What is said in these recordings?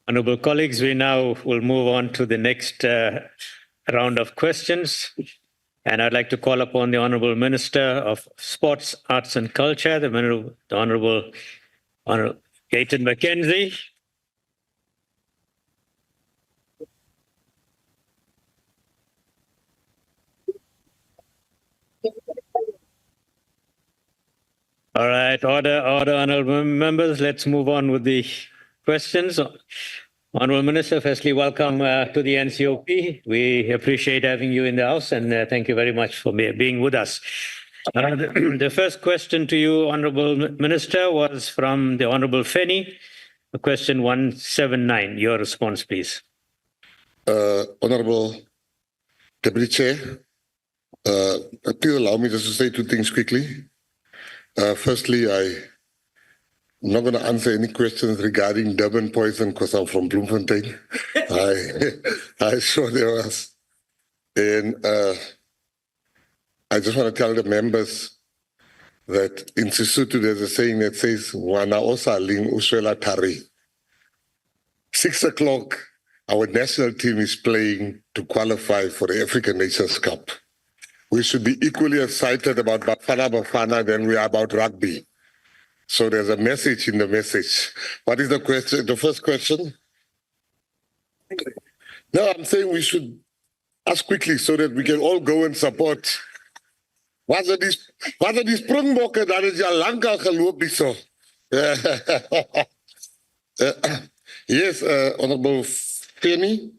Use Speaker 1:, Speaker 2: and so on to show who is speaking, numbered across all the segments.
Speaker 1: Honourable colleagues, we now will move on to the next round of questions. And I'd like to call upon the Honourable Minister of Sports, Arts and Culture, the Honourable Gayton McKenzie. All right, order, honourable members. Let's move on with the questions. Honourable Minister, firstly, welcome to the NCOP. We appreciate having you in the House, and thank you very much for being with us. The first question to you, Honourable Minister, was from the Honourable Feni, question 179. Your response, please.
Speaker 2: Honourable Deputy Chair, please allow me just to say two things quickly. Firstly, I'm not going to answer any questions regarding Durban poison because I'm from Bloemfontein. I saw there was. And I just want to tell the members that in Sesotho there's a saying that says, Wana osaling uswela tari. 6 o'clock, our national team is playing to qualify for the African Nations Cup. We should be equally excited about Bafana Bafana than we are about rugby. So there's a message in the message. What is the question? The first question? No, I'm saying we should ask quickly so that we can all go and support. Wat is die springbokke dat is al lank al geloop hierso. Yes, Honourable Feni.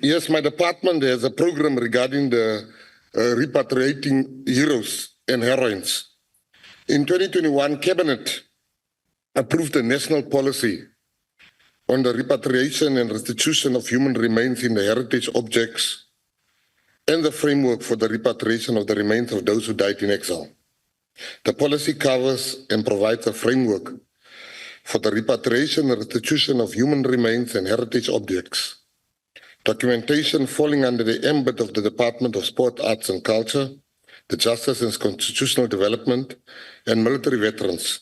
Speaker 2: Yes, my department has a program regarding the repatriating heroes and heroines. In 2021, Cabinet approved a national policy on the repatriation and restitution of human remains in the heritage objects and the framework for the repatriation of the remains of those who died in exile. The policy covers and provides a framework for the repatriation and restitution of human remains and heritage objects. Documentation falling under the ambit of the Department of Sport, Arts and Culture, the Justice and Constitutional Development, and military veterans,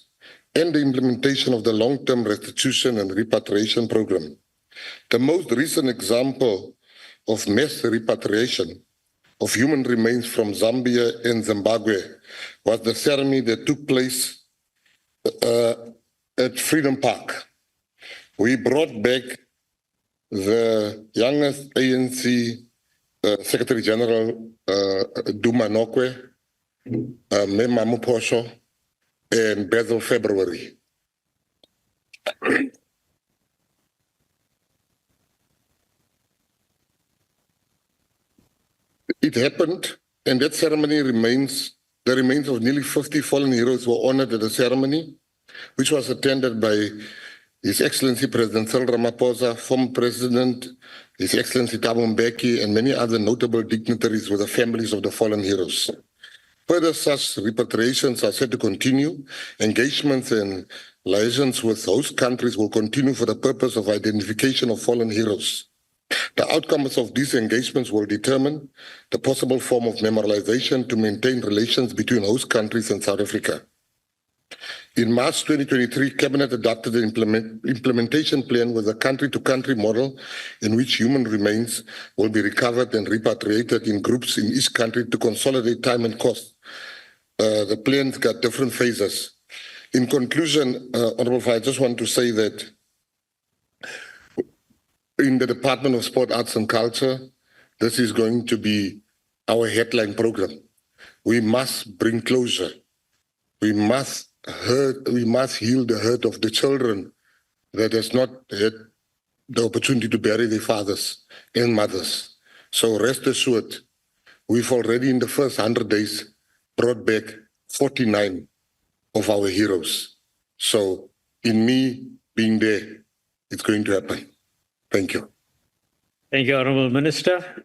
Speaker 2: and the implementation of the long-term restitution and repatriation program. The most recent example of mass repatriation of human remains from Zambia and Zimbabwe was the ceremony that took place at Freedom Park. We brought back the youngest ANC Secretary General Duma Nokwe, Mema Muposho, and Basil February. It happened, and that ceremony the remains of nearly 50 fallen heroes were honored at the ceremony, which was attended by His Excellency President Cyril Ramaphosa, former President, His Excellency Thabo Mbeki, and many other notable dignitaries with the families of the fallen heroes. Further such repatriations are set to continue. Engagements and liaisons with host countries will continue for the purpose of identification of fallen heroes. The outcomes of these engagements will determine the possible form of memorialization to maintain relations between host countries and South Africa. In March 2023, Cabinet adopted an implementation plan with a country-to-country model in which human remains will be recovered and repatriated in groups in each country to consolidate time and cost. The plan's got different phases. In conclusion, Honourable, I just want to say that in the Department of Sport, Arts and Culture, this is going to be our headline program. We must bring closure. We must heal the hurt of the children that has not had the opportunity to bury their fathers and mothers. So rest assured, we've already in the first 100 days brought back 49 of our heroes. So in me being there, it's going to happen. Thank you.
Speaker 1: Thank you, Honourable Minister.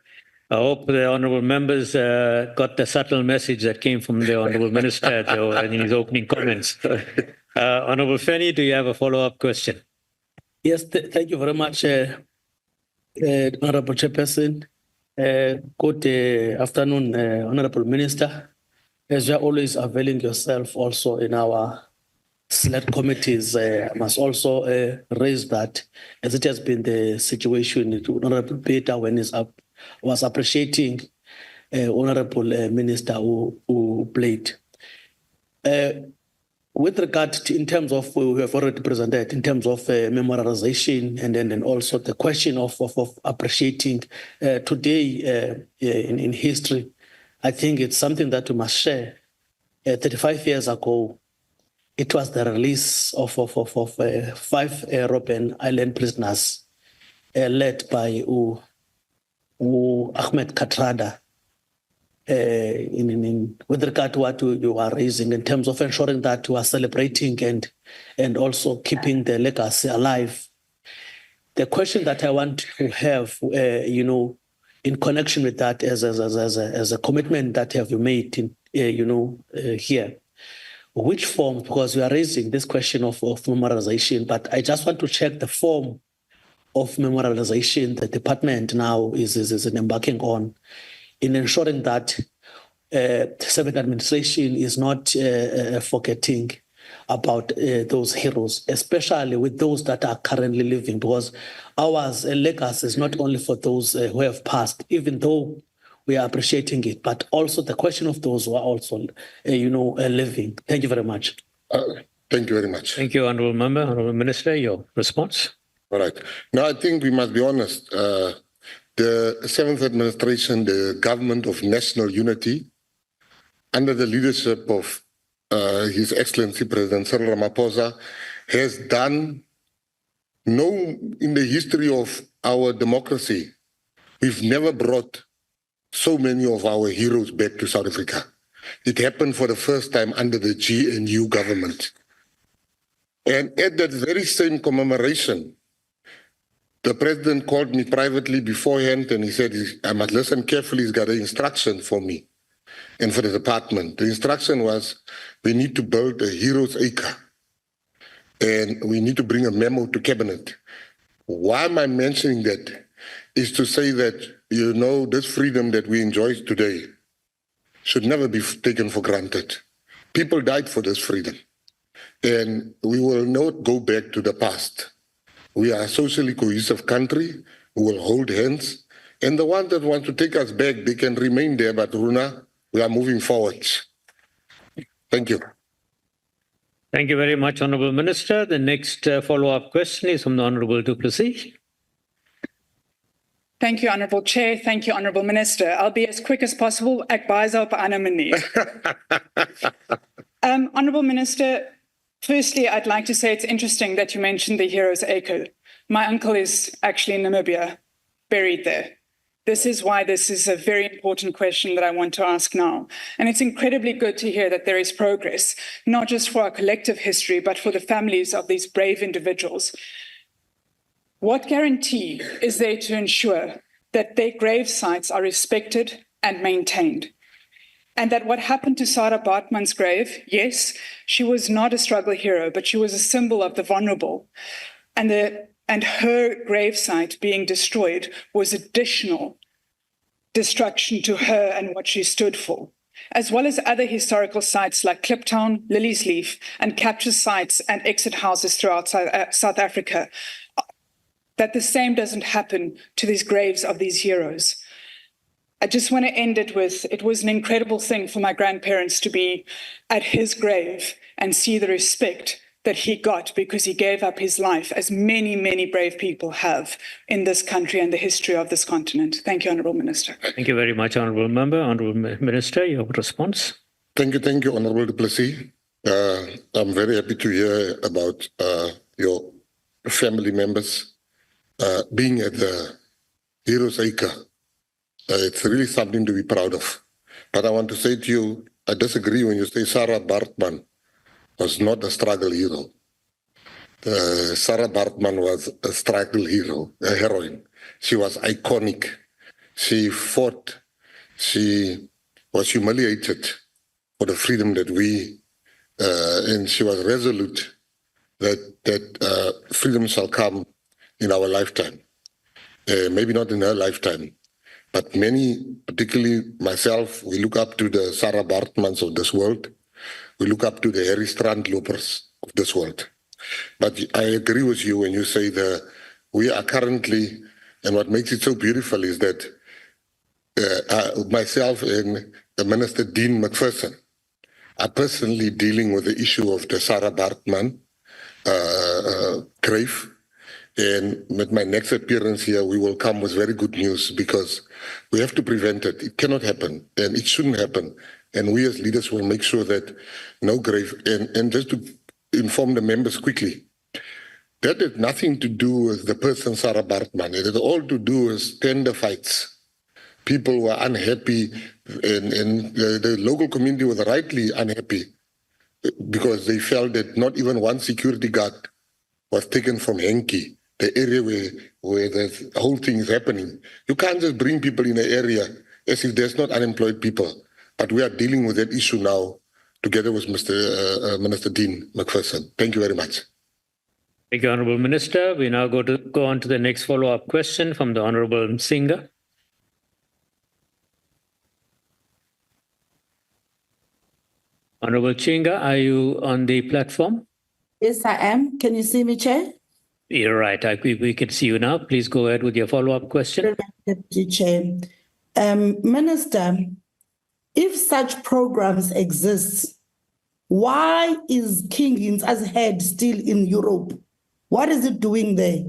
Speaker 1: I hope the honourable members got the subtle message that came from the honourable minister in his opening comments. Honourable Feni, do you have a follow-up question?
Speaker 3: Yes, thank you very much, Honourable Chairperson. Good afternoon, Honourable Minister. As you are always availing yourself also in our select committees must also raise that, as it has been the situation. Honorable Peter, when was appreciating Honorable Minister who played. With regard to, in terms of, we have already presented, in terms of memorialization and then also the question of appreciating today in history, I think it's something that we must share. 35 years ago, it was the release of 5 Robben Island prisoners led by Ahmed Katrada. With regard to what you are raising in terms of ensuring that we are celebrating and also keeping the legacy alive. The question that I want to have, in connection with that, as a commitment that have you made, here, which form? Because we are raising this question of memorialization, but I just want to check the form of memorialization the department now is embarking on, in ensuring that civil administration is not forgetting about those heroes, especially with those that are currently living, because our legacy is not only for those who have passed, even though we are appreciating it, but also the question of those who are also, living. Thank you very much.
Speaker 2: Thank you very much.
Speaker 1: Thank you, Honourable Member. Honourable Minister, your response.
Speaker 2: All right. Now, I think we must be honest. The 7th administration, the government of national unity, under the leadership of His Excellency President Cyril Ramaphosa, has done in the history of our democracy, we've never brought so many of our heroes back to South Africa. It happened for the first time under the GNU government. And at that very same commemoration, the president called me privately beforehand and he said, I must listen carefully, he's got an instruction for me and for the department. The instruction was, we need to build a hero's acre and we need to bring a memo to cabinet. Why am I mentioning that? Is to say that, this freedom that we enjoy today should never be taken for granted. People died for this freedom and we will not go back to the past. We are a socially cohesive country. We will hold hands. And the ones that want to take us back, they can remain there. But Runa, we are moving forward. Thank you.
Speaker 1: Thank you very much, Honourable Minister. The next follow-up question is from the Honourable Du Plessis.
Speaker 4: Thank you, Honourable Chair. Thank you, Honourable Minister. I'll be as quick as possible. Honourable Minister, firstly, I'd like to say it's interesting that you mentioned the Heroes Acre. My uncle is actually in Namibia, buried there. This is why this is a very important question that I want to ask now. And it's incredibly good to hear that there is progress, not just for our collective history, but for the families of these brave individuals. What guarantee is there to ensure that their grave sites are respected and maintained? And that what happened to Sarah Bartman's grave, yes, she was not a struggle hero, but she was a symbol of the vulnerable. And her gravesite being destroyed was additional destruction to her and what she stood for, as well as other historical sites like Kliptown, Lily's Leaf, and capture sites and exit houses throughout South Africa, that the same doesn't happen to these graves of these heroes. I just want to end it with, it was an incredible thing for my grandparents to be at his grave and see the respect that he got because he gave up his life, as many, many brave people have in this country and the history of this continent. Thank you, Honourable Minister.
Speaker 1: Thank you very much, Honourable Member. Honourable Minister, your response.
Speaker 2: Thank you, Honourable Du Plessis. I'm very happy to hear about your family members being at the Heroes Acre. It's really something to be proud of. But I want to say to you, I disagree when you say Sarah Bartman was not a struggle hero. Sarah Bartman was a struggle hero, a heroine. She was iconic. She fought. She was humiliated for the freedom that and she was resolute that freedom shall come in our lifetime. Maybe not in her lifetime, but many, particularly myself, we look up to the Sarah Bartmans of this world. We look up to the Harry Strandlopers of this world. But I agree with you when you say that we are currently, and what makes it so beautiful is that myself and the Minister Dean McPherson are personally dealing with the issue of the Sarah Baartman grave. And with my next appearance here, we will come with very good news because we have to prevent it. It cannot happen, and it shouldn't happen. And we as leaders will make sure that no grave, and just to inform the members quickly, that had nothing to do with the person Sarah Baartman. It had all to do with tender fights. People were unhappy, and the local community was rightly unhappy because they felt that not even one security guard was taken from Henki, the area where the whole thing is happening. You can't just bring people in an area as if there's not unemployed people. But we are dealing with that issue now together with Minister Dean McPherson. Thank you very much.
Speaker 1: Thank you, Honourable Minister. We now go on to the next follow-up question from the Honourable Msinga. Honourable Chinga, are you on the platform?
Speaker 5: Yes, I am. Can you see me, Chair?
Speaker 1: You're right. We can see you now. Please go ahead with your follow-up question.
Speaker 5: Deputy Chair. Minister, if such programs exist, why is King Hintsa's head still in Europe? What is it doing there?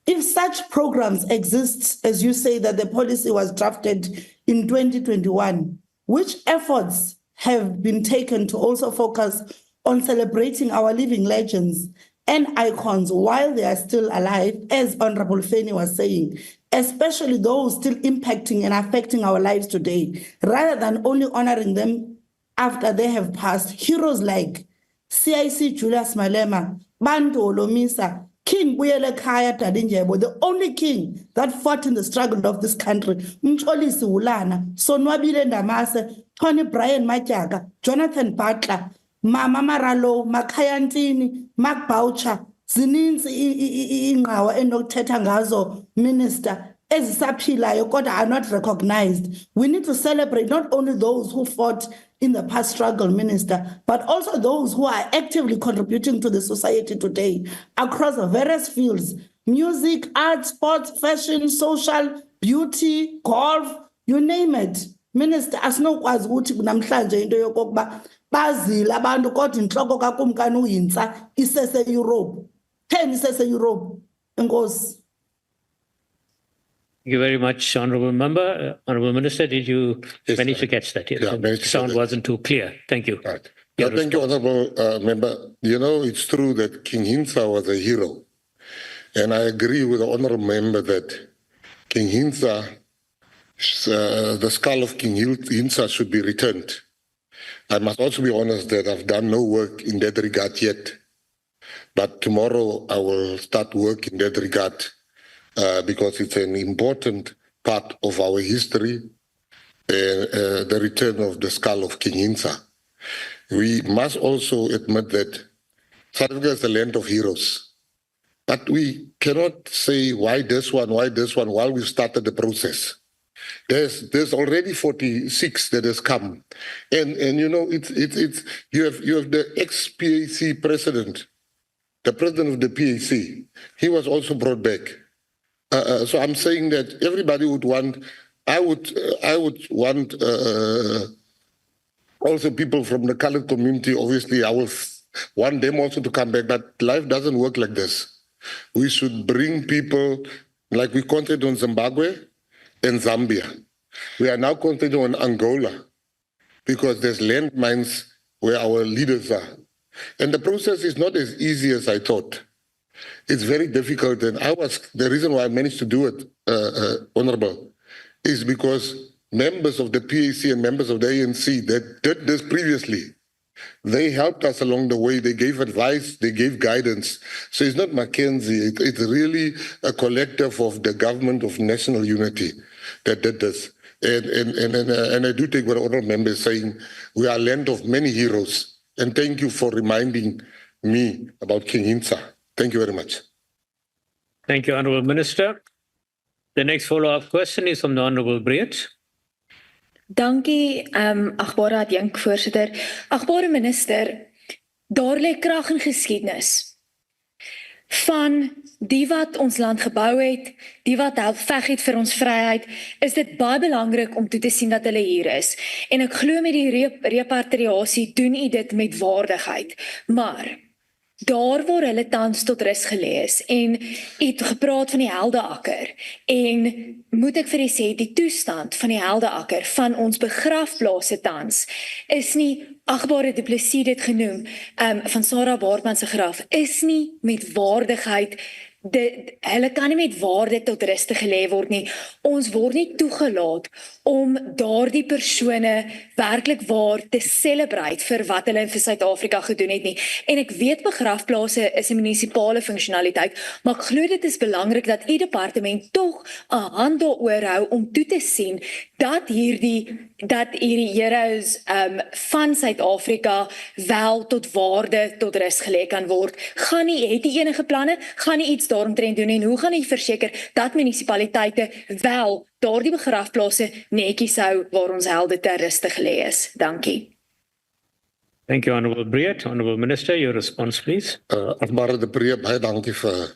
Speaker 5: If such programs exist, as you say that the policy was drafted in 2021, which efforts have been taken to also focus on celebrating our living legends and icons while they are still alive, as Honorable Feni was saying, especially those still impacting and affecting our lives today, rather than only honoring them after they have passed? Heroes like CIC Julius Malema, Bantu Olomisa, King Buyele Khaya Dadinjebo, the only king that fought in the struggle of this country, Mxolisi Ulana, Sonwabile Ndamase, Tony Brian Matyaga, Jonathan Butler, Mama Maralo, Makayantini, Mark Boucher, zininzi inqawa enokuthetha ngazo, Minister, ezisaphilayo kodwa are not recognized. We need to celebrate not only those who fought in the past struggle, Minister, but also those who are actively contributing to the society today across various fields: music, art, sports, fashion, social, beauty, golf, you name it. Minister, asinokwazi ukuthi namhlanje into yokokuba bazile abantu kodwa inhloko kakumkani uHintsa isese Europe. Theni isese Europe? Enkosi.
Speaker 1: Thank you very much, Honourable Member. Honourable Minister, did you manage to catch that? Yes.
Speaker 2: Yeah,
Speaker 1: The sound wasn't too clear. Thank you.
Speaker 2: Right. Yeah, thank you, Honourable Member. You know, it's true that King Hintsa was a hero. And I agree with the Honourable Member that King Hintsa, the skull of King Hintsa should be returned. I must also be honest that I've done no work in that regard yet. But tomorrow I will start work in that regard because it's an important part of our history, the return of the skull of King Hintsa. We must also admit that South Africa is a land of heroes. But we cannot say why this one while we started the process. There's already 46 that has come, and you know you have the ex-PAC president, the president of the PAC. He was also brought back. So I'm saying that everybody would want. I would want also people from the colored community. Obviously, I will want them also to come back. But life doesn't work like this. We should bring people like we concentrated on Zimbabwe and Zambia. We are now concentrating on Angola because there's landmines where our leaders are. And the process is not as easy as I thought. It's very difficult. And the reason why I managed to do it, Honorable, is because members of the PAC and members of the ANC that did this previously, they helped us along the way. They gave advice, they gave guidance. So it's not McKenzie, it's really a collective of the government of national unity that did this. And I do take what Honourable Member is saying. We are a land of many heroes. And thank you for reminding me about King Hintsa. Thank you very much.
Speaker 1: Thank you, Honourable Minister. The next follow-up question is from the Honourable Verwoerd.
Speaker 6: Dankie, agbare adjunk voorsitter. Agbare minister, Daar lê krag in geskiedenis van die wat ons land gebou het, die wat help veg het vir ons vryheid, is dit baie belangrik om toe te sien dat hulle hier is. En ek glo met die repatriasie doen u dit met waardigheid. Maar daar waar hulle tans tot rus gelê is, en u het gepraat van die Heldeakker, en moet ek vir u sê, die toestand van die Heldeakker, van ons begrafplase tans, is nie, agbare Du Plessis dit genoem, van Sarah Baartman se graf, is nie met waardigheid, hulle kan nie met waarde tot rus gelê word nie. Ons word nie toegelaat om daardie persone werklik waar te celebrate vir wat hulle vir Suid-Afrika gedoen het nie. En ek weet begrafplase is 'n munisipale funksionaliteit, maar ek glo dit is belangrik dat u departement tog 'n hand daaroor hou om toe te sien dat hierdie heroes van Suid-Afrika wel tot waarde tot rus gelê kan word. Het u enige planne? Gaan u iets daaromtrent doen en hoe gaan u verseker dat munisipaliteite wel daardie begrafplase netjies hou waar ons helde ter ruste gelê is? Dankie.
Speaker 1: Thank you, Honourable Breed. Honourable Minister, your response, please.
Speaker 2: Agbare de Breed, baie dankie vir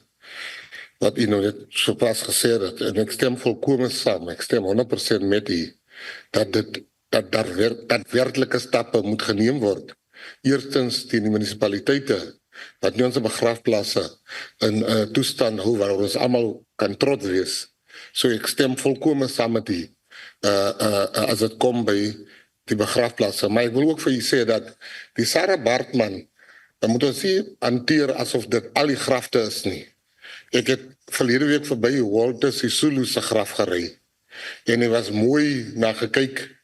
Speaker 2: wat u nou net sopas gesê het. En ek stem volkome saam. Ek stem 100% met u dat daadwerklike stappe moet geneem word. Eerstens teen die munisipaliteite dat nie ons begrafplasse in 'n toestand hou waar ons almal kan trots wees. So ek stem volkome saam met u as dit kom by die begrafplasse. Maar ek wil ook vir u sê dat die Sarah Baartman, dan moet ons nie hanteer asof dit al die grafte is nie. Ek het verlede week verby Walter Sisulu se graf gery. En hy was mooi na gekyk,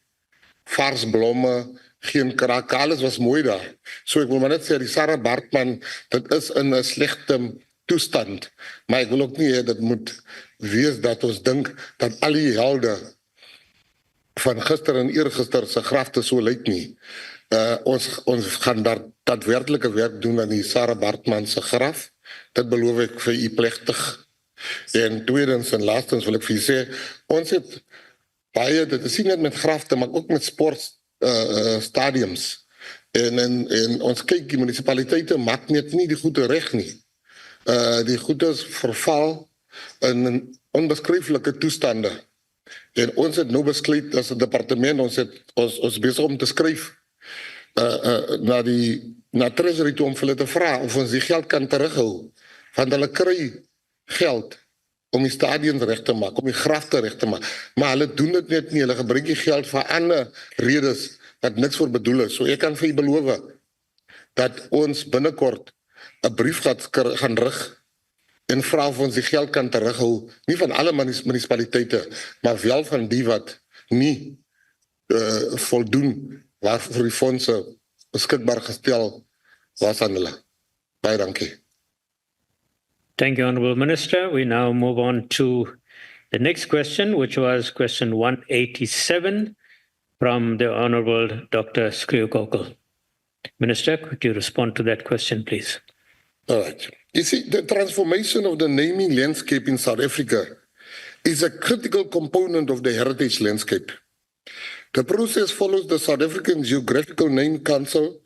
Speaker 2: vars blomme, geen kraak, alles was mooi daar. So ek wil maar net sê, die Sarah Baartman, dit is in 'n slegte toestand, maar ek wil ook nie hê dit moet wees dat ons dink dat al die helde van gister en eergister se grafte so lyk nie. Ons gaan daar daadwerklike werk doen aan die Sarah Baartman se graf. Dit beloof ek vir u plegtig. En tweedens en laastens wil ek vir u sê, ons het baie, dit is nie net met grafte, maar ook met sportstadiums. En ons kyk, die munisipaliteite maak net nie die goede reg nie. Die goede verval in onbeskryflike toestande. En ons het nou besluit as 'n departement, ons besig om te skryf na Treasury toe om hulle te vra of ons die geld kan terughou. Want hulle kry geld om die stadions reg te maak, om die grafte reg te maak. Maar hulle doen dit net nie, hulle gebruik die geld vir ander redes wat niks voor bedoel is. So ek kan vir u beloof dat ons binnekort 'n brief gaan rig en vra of ons die geld kan terughou, nie van alle munisipaliteite, maar wel van die wat nie voldoen waarvoor die fondse beskikbaar gestel was aan hulle. Baie dankie.
Speaker 1: Thank you, Honourable Minister. We now move on to the next question, which was question 187 from the Honourable Dr. Skriwakokel. Minister, could you respond to that question, please?
Speaker 2: All right. You see, the transformation of the naming landscape in South Africa is a critical component of the heritage landscape. The process follows the South African Geographical Name Council,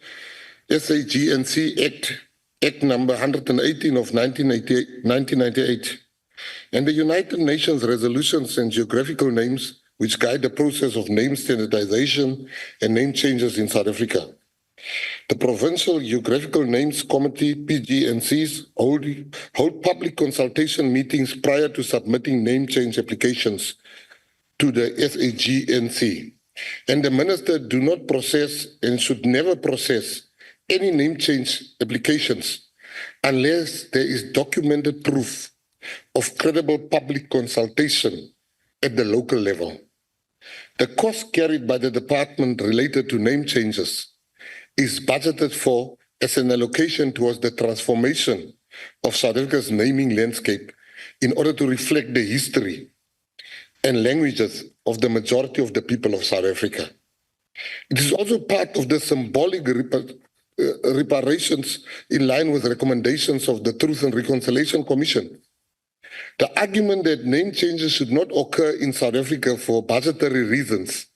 Speaker 2: SAGNC Act number 118 of 1998, and the United Nations resolutions and geographical names which guide the process of name standardization and name changes in South Africa. The Provincial Geographical Names Committee, PGNCs, hold public consultation meetings prior to submitting name change applications to the SAGNC. And the minister do not process and should never process any name change applications unless there is documented proof of credible public consultation at the local level. The cost carried by the department related to name changes is budgeted for as an allocation towards the transformation of South Africa's naming landscape in order to reflect the history and languages of the majority of the people of South Africa. It is also part of the symbolic reparations in line with recommendations of the Truth and Reconciliation Commission. The argument that name changes should not occur in South Africa for budgetary reasons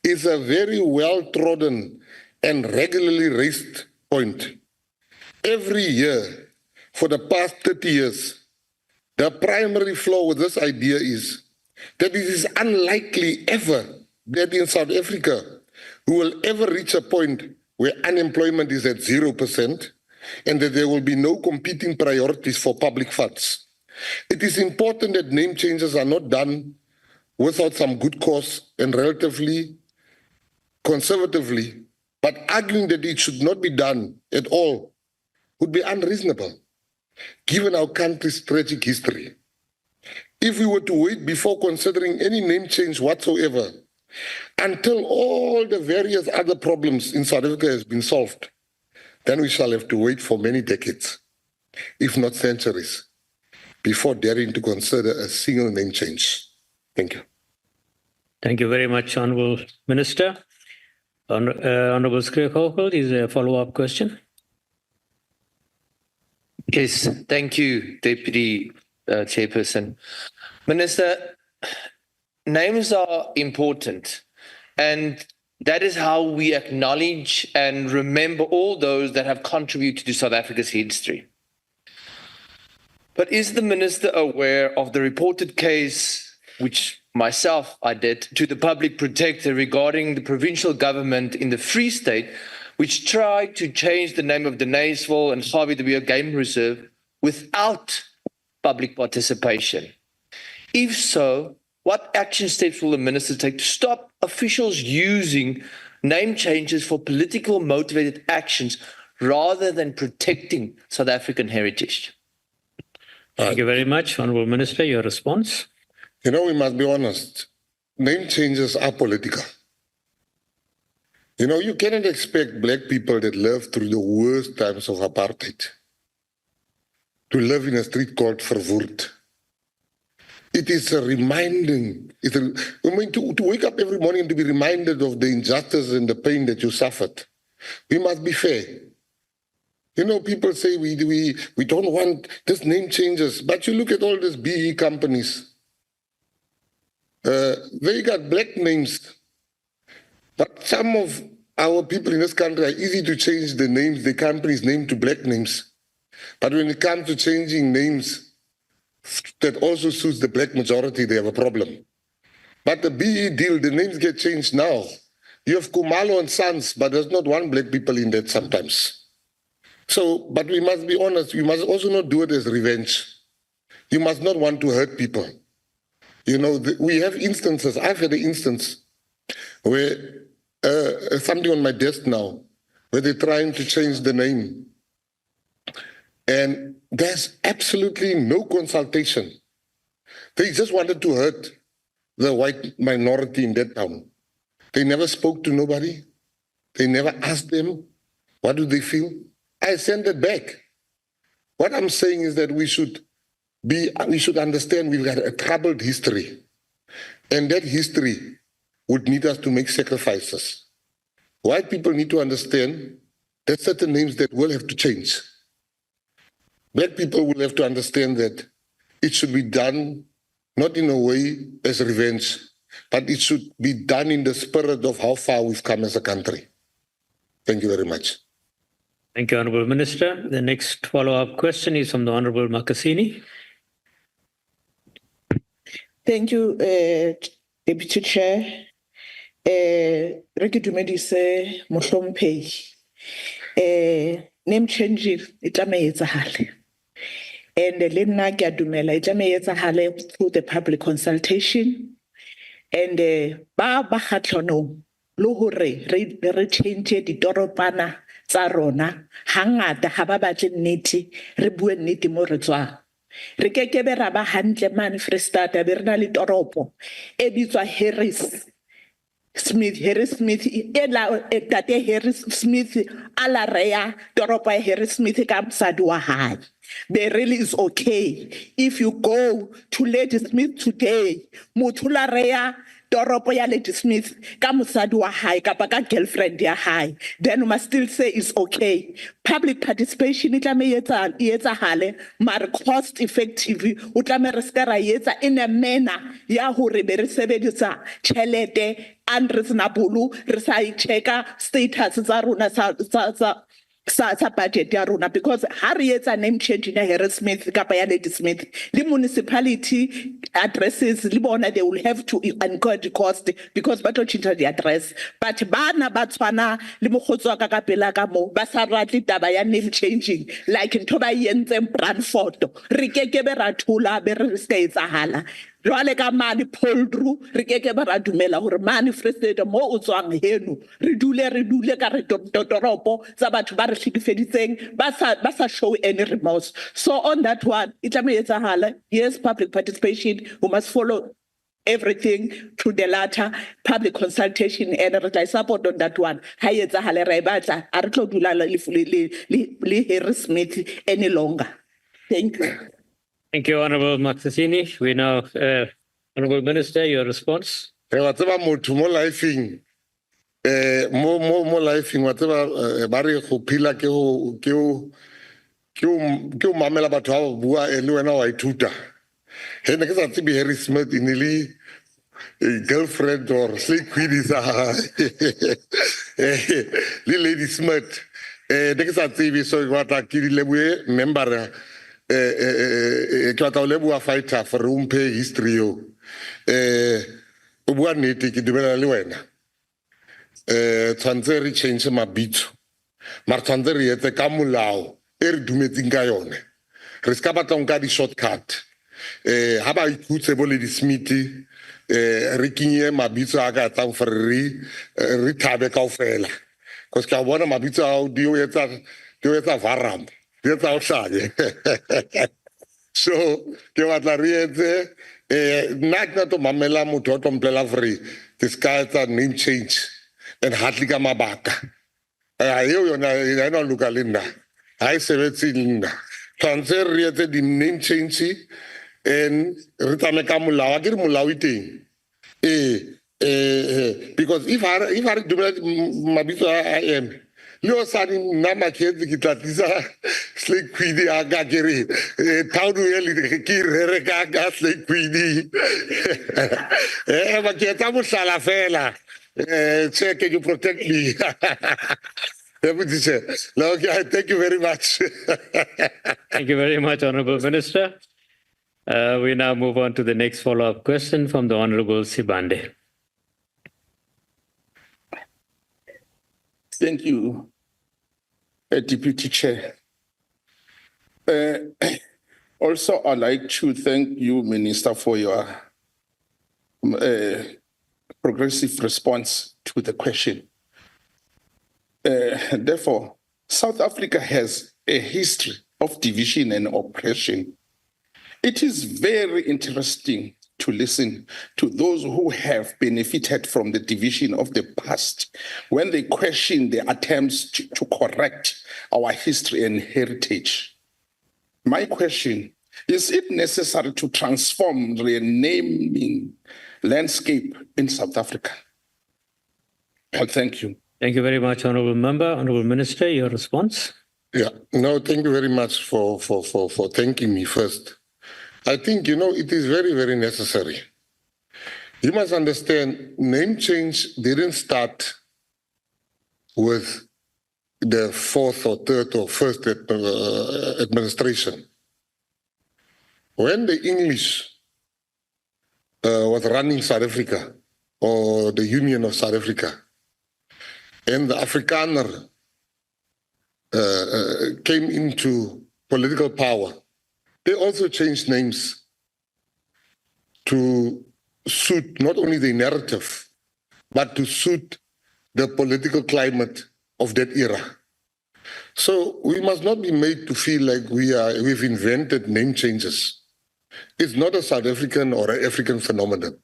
Speaker 2: is a very well-trodden and regularly raised point. Every year, for the past 30 years, the primary flaw with this idea is that it is unlikely ever that in South Africa we will ever reach a point where unemployment is at 0% and that there will be no competing priorities for public funds. It is important that name changes are not done without some good cause and relatively conservatively, but arguing that it should not be done at all would be unreasonable, given our country's tragic history. If we were to wait before considering any name change whatsoever until all the various other problems in South Africa has been solved, then we shall have to wait for many decades, if not centuries, before daring to consider a single name change. Thank you.
Speaker 1: Thank you very much, Honourable Minister. Honourable Skreekhovel, is there a follow-up question?
Speaker 7: Yes, thank you, Deputy Chairperson. Minister, names are important, and that is how we acknowledge and remember all those that have contributed to South Africa's history. But is the Minister aware of the reported case, which myself I did, to the Public Protector regarding the provincial government in the Free State, which tried to change the name of the Naisville and Gawie de Beer Game Reserve without public participation? If so, what action steps will the Minister take to stop officials using name changes for political motivated actions rather than protecting South African heritage?
Speaker 1: Thank you very much. Honourable Minister, your response.
Speaker 2: You know, we must be honest. Name changes are political. You know, you cannot expect black people that lived through the worst times of apartheid to live in a street called Verwoerd. It is a reminding, to wake up every morning and to be reminded of the injustice and the pain that you suffered. We must be fair. You know, people say we don't want this name changes, but you look at all these BE companies. They got black names, but some of our people in this country are easy to change the names, the company's name to black names. But when it comes to changing names that also suits the black majority, they have a problem. But the BE deal, the names get changed now. You have Kumalo and Sons, but there's not one black people in that sometimes. So, but we must be honest, we must also not do it as revenge. You must not want to hurt people. You know, we have instances, I've had an instance where something on my desk now, where they're trying to change the name. And there's absolutely no consultation. They just wanted to hurt the white minority in that town. They never spoke to nobody. They never asked them, what do they feel? I sent it back. What I'm saying is that we should understand we've got a troubled history. And that history would need us to make sacrifices. White people need to understand there's certain names that will have to change. Black people will have to understand that it should be done not in a way as revenge, but it should be done in the spirit of how far we've come as a country. Thank you very much.
Speaker 1: Thank you, Honourable Minister. The next follow-up question is from the Honourable Makasini.
Speaker 8: Thank you, Deputy Chair. Re ke dumedise mohlomphehi. Name change e tlameha etsahale. And le nna ke a dumela e tlameha etsahale through the public consultation. And ba kgatlhanong le hore re change ditoropana tsa rona hangata ha ba batle nnete re bue nnete mo re tswang. Re ke be ra ba hantle man Freestata be re na le toropo e bitswa Harris Smith Tate Harris Smith ala rea toropo ya Harris Smith ka msadi wa hae. They really is okay if you go to Lady Smith today motho rea toropo ya Lady Smith ka mosadi wa hae kapa ka girlfriend ya hae, then we must still say it's okay. Public participation itlameha etsahale mara cost effective o tlameha re ska ra etsa in a manner ya hore be re sebedisa tšhelete unreasonable re sa checka status tsa rona sa budget ya rona, because ha re etsa name change in Harris Smith kapa ya Lady Smith, the municipality addresses le bona they will have to incur the cost because ba tlo change the address, but bana ba tshwana le mogotsi wa ka ka pela ka mo ba sa ratle taba ya name changing like ntho ba yentseng Brandford re kekebe ra thola be re ska etsahala. Jwale ka mane Poldru re kekebe ra dumela hore mane Free State mo o tswang heno re dule ka re totoropo tsa batho ba re hlekefeditseng ba sa show any remorse. So on that one it tlameha yes, public participation, we must follow everything to the latter, public consultation, and I support on that one. Ha etsahale ra batla a re tlo dula le Harry Smith any longer. Thank you.
Speaker 1: Thank you, Honorable Maksasini. We now, Honorable Minister, your response.
Speaker 2: Whatever mo lifing, mo lifing, whatever bari go phila ke o mamela batho ba bua le wena wa ithuta. He ne ke sa tsebe Harry Smith inili girlfriend or slave queen is Lady Smith. Ne ke sa tsebe so wa ta ke lebue member ke batla o leboa fighter for umpe history yo o bua nnete ke dumela le wena tshwantse re change mabitso mara tshwantse re etse ka molao e re dumetseng ka yone re ska batla nka di shortcut ha ba ikhutse bo Lady Smith re kinye mabitso a ka tsa for re thabe kaofela because ka bona mabitso a di o etsa varam so ke batla re etse nna to mamela motho o tlomplela free this guy a name change and hardly ka mabaka eo yona e no luka le nna ha e sebetse le nna tshwantse re etse di name change and re tsame ka molao ke re molao iteng because if I do mabitso I am Leo sani na makezi ki tatisa slave queen aga kere taudu yeli ki re ga slave queen ba ke ta mo sala fela check you protect me. Thank you very much.
Speaker 1: Thank you very much, Honorable Minister. We now move on to the next follow-up question from the Honorable Sibande.
Speaker 9: Thank you, Deputy Chair. Also, I'd like to thank you, Minister, for your progressive response to the question. Therefore, South Africa has a history of division and oppression. It is very interesting to listen to those who have benefited from the division of the past when they question the attempts to correct our history and heritage. My question, is it necessary to transform the naming landscape in South Africa? Well, thank you.
Speaker 1: Thank you very much, Honorable Member. Honorable Minister, your response?
Speaker 2: Yeah, no, thank you very much for thanking me first. I think, it is very, very necessary. You must understand, name change didn't start with the fourth or third or first administration. When the English was running South Africa, or the Union of South Africa, and the Afrikaner came into political power, they also changed names to suit not only the narrative, but to suit the political climate of that era. So we must not be made to feel like we've invented name changes. It's not a South African or an African phenomenon.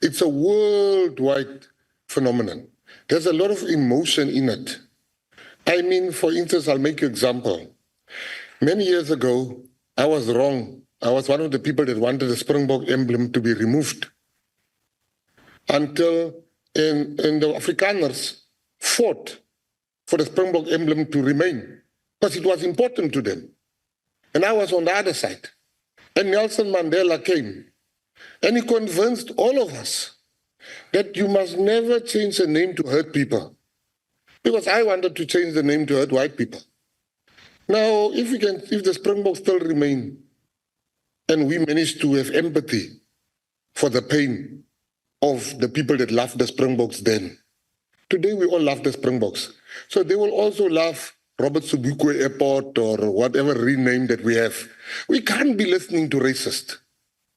Speaker 2: It's a worldwide phenomenon. There's a lot of emotion in it. I mean, for instance, I'll make you an example. Many years ago, I was wrong. I was one of the people that wanted the Springbok emblem to be removed. Until the Afrikaners fought for the Springbok emblem to remain, because it was important to them. And I was on the other side. And Nelson Mandela came, and he convinced all of us that you must never change a name to hurt people. Because I wanted to change the name to hurt white people. Now, if the Springboks still remain, and we manage to have empathy for the pain of the people that loved the Springboks then, today we all love the Springboks. So they will also love Robert Sobukwe Airport or whatever rename that we have. We can't be listening to racists.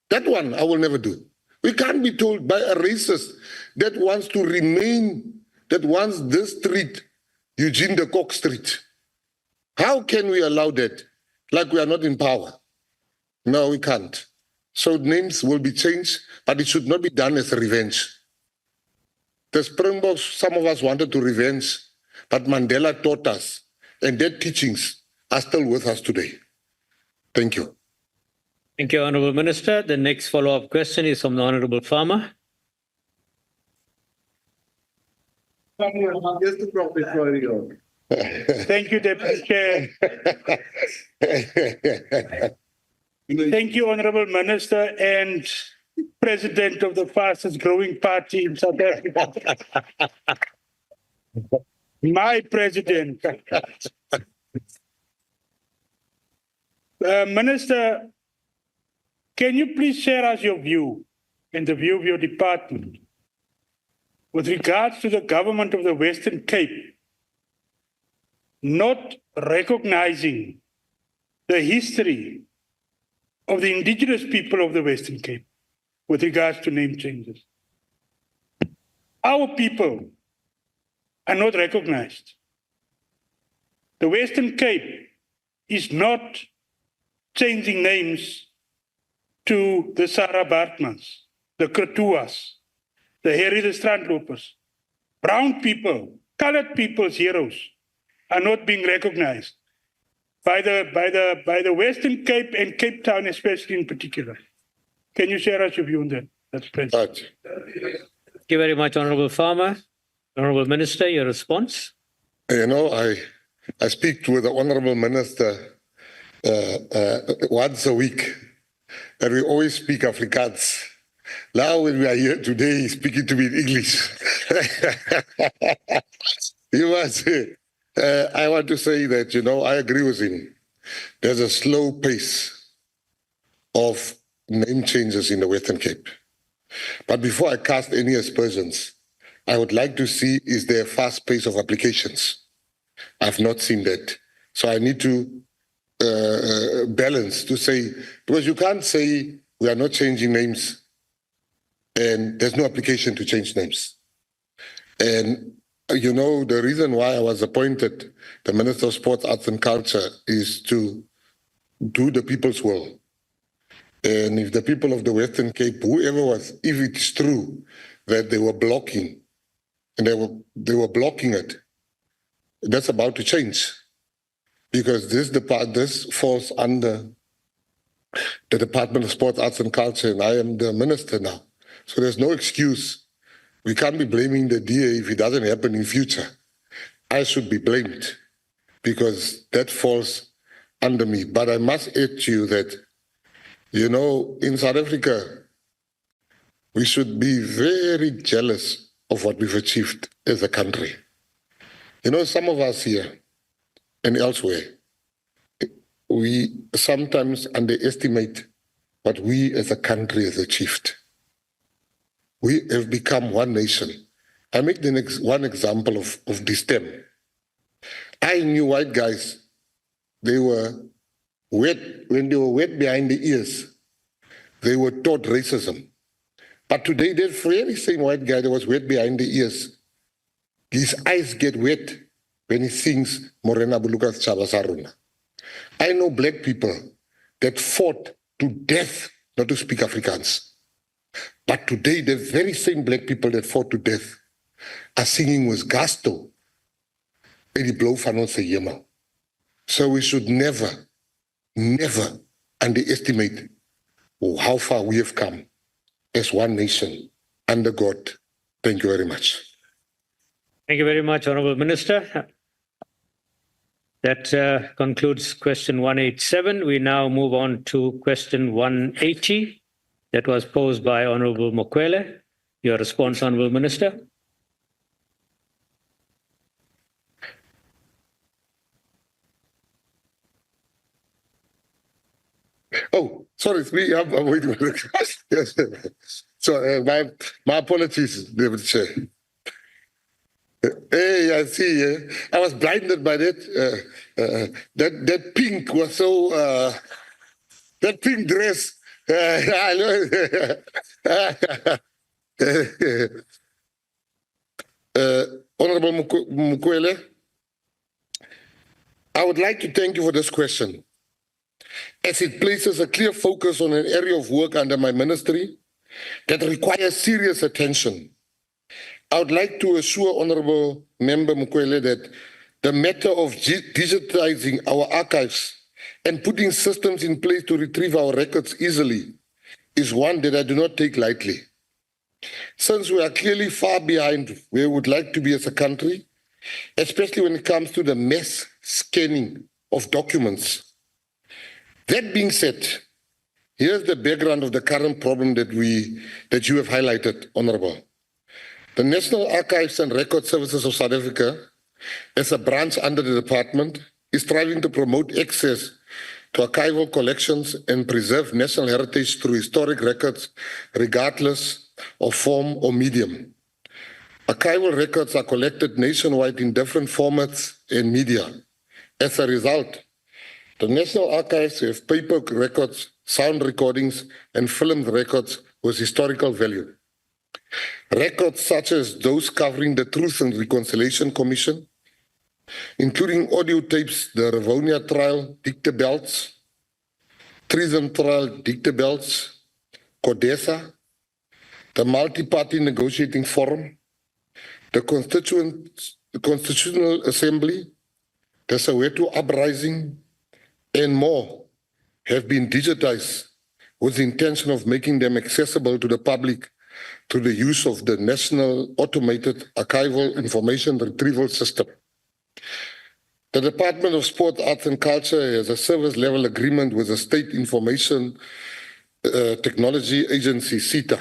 Speaker 2: That one I will never do. We can't be told by a racist that wants to remain, that wants this street, Eugene de Kock Street. How can we allow that? Like we are not in power. No, we can't. So names will be changed, but it should not be done as a revenge. The Springboks, some of us wanted to revenge, but Mandela taught us, and their teachings are still with us today. Thank you.
Speaker 1: Thank you, Honourable Minister. The next follow-up question is from the Honourable Farmer.
Speaker 10: Thank you, Deputy Chair. Thank you, Honourable Minister and President of the fastest growing party in South Africa. My President. Minister, can you please share us your view and the view of your department with regards to the government of the Western Cape not recognizing the history of the indigenous people of the Western Cape with regards to name changes? Our people are not recognized. The Western Cape is not changing names to the Sarah Bartmans, the Krotuas, the Harry the Strandlopers. Brown people, colored people's heroes are not being recognized by the Western Cape and Cape Town, especially in particular. Can you share us your view on that? That's President.
Speaker 1: Thank you very much, Honourable Farmer. Honourable Minister, your response?
Speaker 2: You know, I speak with the Honourable Minister once a week, and we always speak Afrikaans. Now when we are here today, he's speaking to me in English. You must say, I want to say that, you know, I agree with him. There's a slow pace of name changes in the Western Cape. But before I cast any aspersions, I would like to see, is there a fast pace of applications? I've not seen that. So I need to balance to say, because you can't say we are not changing names and there's no application to change names. And, you know, the reason why I was appointed the Minister of Sports, Arts and Culture is to do the people's will. And if the people of the Western Cape, whoever was, if it's true that they were blocking, and they were blocking it, that's about to change. Because this falls under the Department of Sports, Arts and Culture, and I am the minister now. So there's no excuse. We can't be blaming the DA if it doesn't happen in future. I should be blamed because that falls under me. But I must add to you that, you know, in South Africa, we should be very jealous of what we've achieved as a country. You know, some of us here and elsewhere, we sometimes underestimate what we as a country have achieved. We have become one nation. I make the one example of this term. I knew white guys, they were wet, when they were wet behind the ears, they were taught racism. But today, that very same white guy that was wet behind the ears, his eyes get wet when he sings Morena Bulukas Chabasaruna. I know black people that fought to death not to speak Afrikaans. But today, the very same black people that fought to death are singing with gusto. So we should never, never underestimate how far we have come as one nation under God. Thank you very much.
Speaker 1: Thank you very much, Honourable Minister. That concludes question 187. We now move on to question 180 that was posed by Honourable Mokwele. Your response, Honourable Minister.
Speaker 2: Oh, sorry, I'm waiting for the question. Yes. So my apologies, Deputy Chair. Hey, I see. I was blinded by that. That pink was so. That pink dress. I know. Honorable Mukwele, I would like to thank you for this question, as it places a clear focus on an area of work under my ministry that requires serious attention. I would like to assure Honorable Member Mukwele that the matter of digitizing our archives and putting systems in place to retrieve our records easily is one that I do not take lightly. Since we are clearly far behind where we would like to be as a country, especially when it comes to the mass scanning of documents. That being said, here's the background of the current problem that you have highlighted, Honorable. The National Archives and Record Services of South Africa, as a branch under the department, is striving to promote access to archival collections and preserve national heritage through historic records, regardless of form or medium. Archival records are collected nationwide in different formats and media. As a result, the National Archives have paper records, sound recordings, and filmed records with historical value. Records such as those covering the Truth and Reconciliation Commission, including audio tapes, the Rivonia trial, dictabelts, treason trial, dictabelts, CODESA, the multi-party negotiating forum, the Constitutional Assembly, the Soweto uprising, and more have been digitized with the intention of making them accessible to the public through the use of the National Automated Archival Information Retrieval System. The Department of Sport, Arts and Culture has a service-level agreement with the State Information Technology Agency, SITA,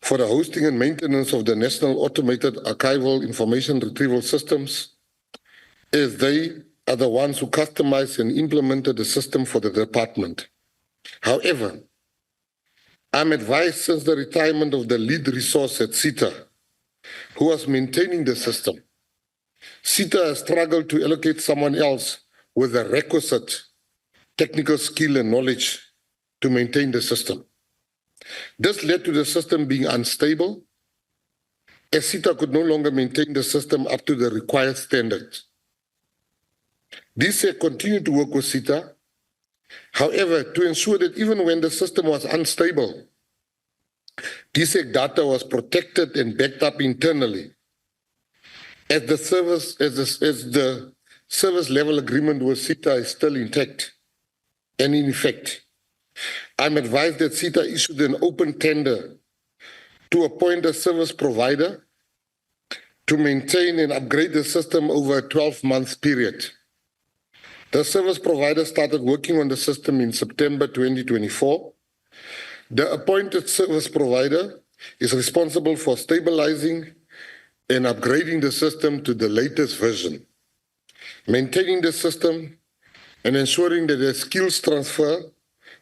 Speaker 2: for the hosting and maintenance of the National Automated Archival Information Retrieval Systems, as they are the ones who customized and implemented the system for the department. However, I'm advised since the retirement of the lead resource at SITA, who was maintaining the system, SITA has struggled to allocate someone else with the requisite technical skill and knowledge to maintain the system. This led to the system being unstable, as SITA could no longer maintain the system up to the required standards. DSEC continued to work with SITA, however, to ensure that even when the system was unstable, DSEC data was protected and backed up internally, as the service level agreement with SITA is still intact and in effect. I'm advised that SITA issued an open tender to appoint a service provider to maintain and upgrade the system over a 12-month period. The service provider started working on the system in September 2024. The appointed service provider is responsible for stabilizing and upgrading the system to the latest version, maintaining the system, and ensuring that there's skills transfer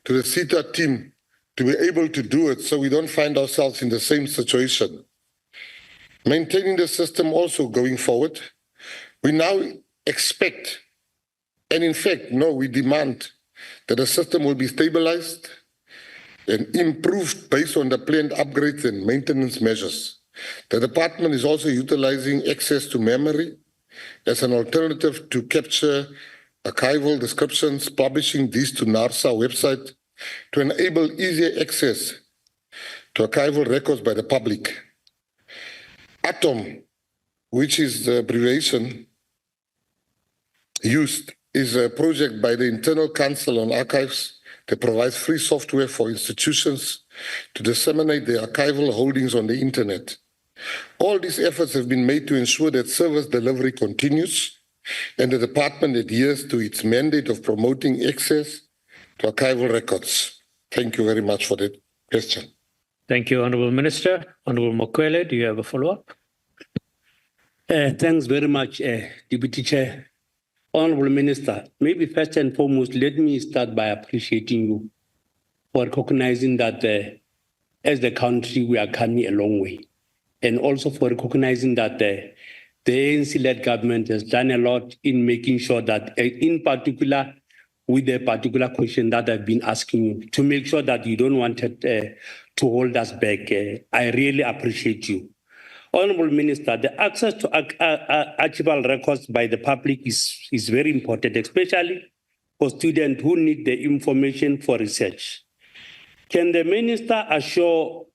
Speaker 2: to the SITA team to be able to do it so we don't find ourselves in the same situation. Maintaining the system also going forward, we now expect, and in fact, no, we demand that the system will be stabilized and improved based on the planned upgrades and maintenance measures. The department is also utilizing access to memory as an alternative to capture archival descriptions, publishing these to NARSA website to enable easier access to archival records by the public. ATOM, which is the abbreviation used, is a project by the Internal Council on Archives that provides free software for institutions to disseminate their archival holdings on the internet. All these efforts have been made to ensure that service delivery continues and the department adheres to its mandate of promoting access to archival records. Thank you very much for that question.
Speaker 1: Thank you, Honourable Minister. Honourable Mokwele, do you have a follow-up?
Speaker 11: Thanks very much, Deputy Chair. Honorable Minister, maybe first and foremost, let me start by appreciating you for recognizing that as the country, we are coming a long way. And also for recognizing that the ANC-led government has done a lot in making sure that, in particular, with the particular question that I've been asking you, to make sure that you don't want it to hold us back. I really appreciate you. Honorable Minister, the access to archival records by the public is very important, especially for students who need the information for research. Can the Minister assure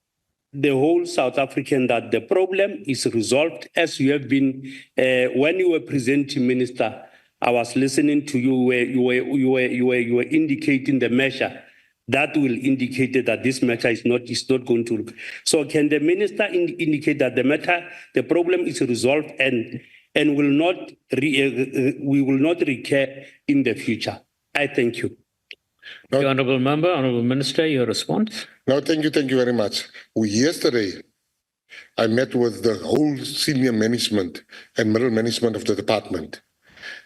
Speaker 11: the whole South African that the problem is resolved, as you have been, when you were presenting, Minister, I was listening to you where you were indicating the measure that will indicate that this matter is not going to. So can the Minister indicate that the problem is resolved and will not we will not recur in the future? I thank you.
Speaker 1: The Honourable Member, Honourable Minister, your response.
Speaker 2: No, thank you very much. Yesterday, I met with the whole senior management and middle management of the department.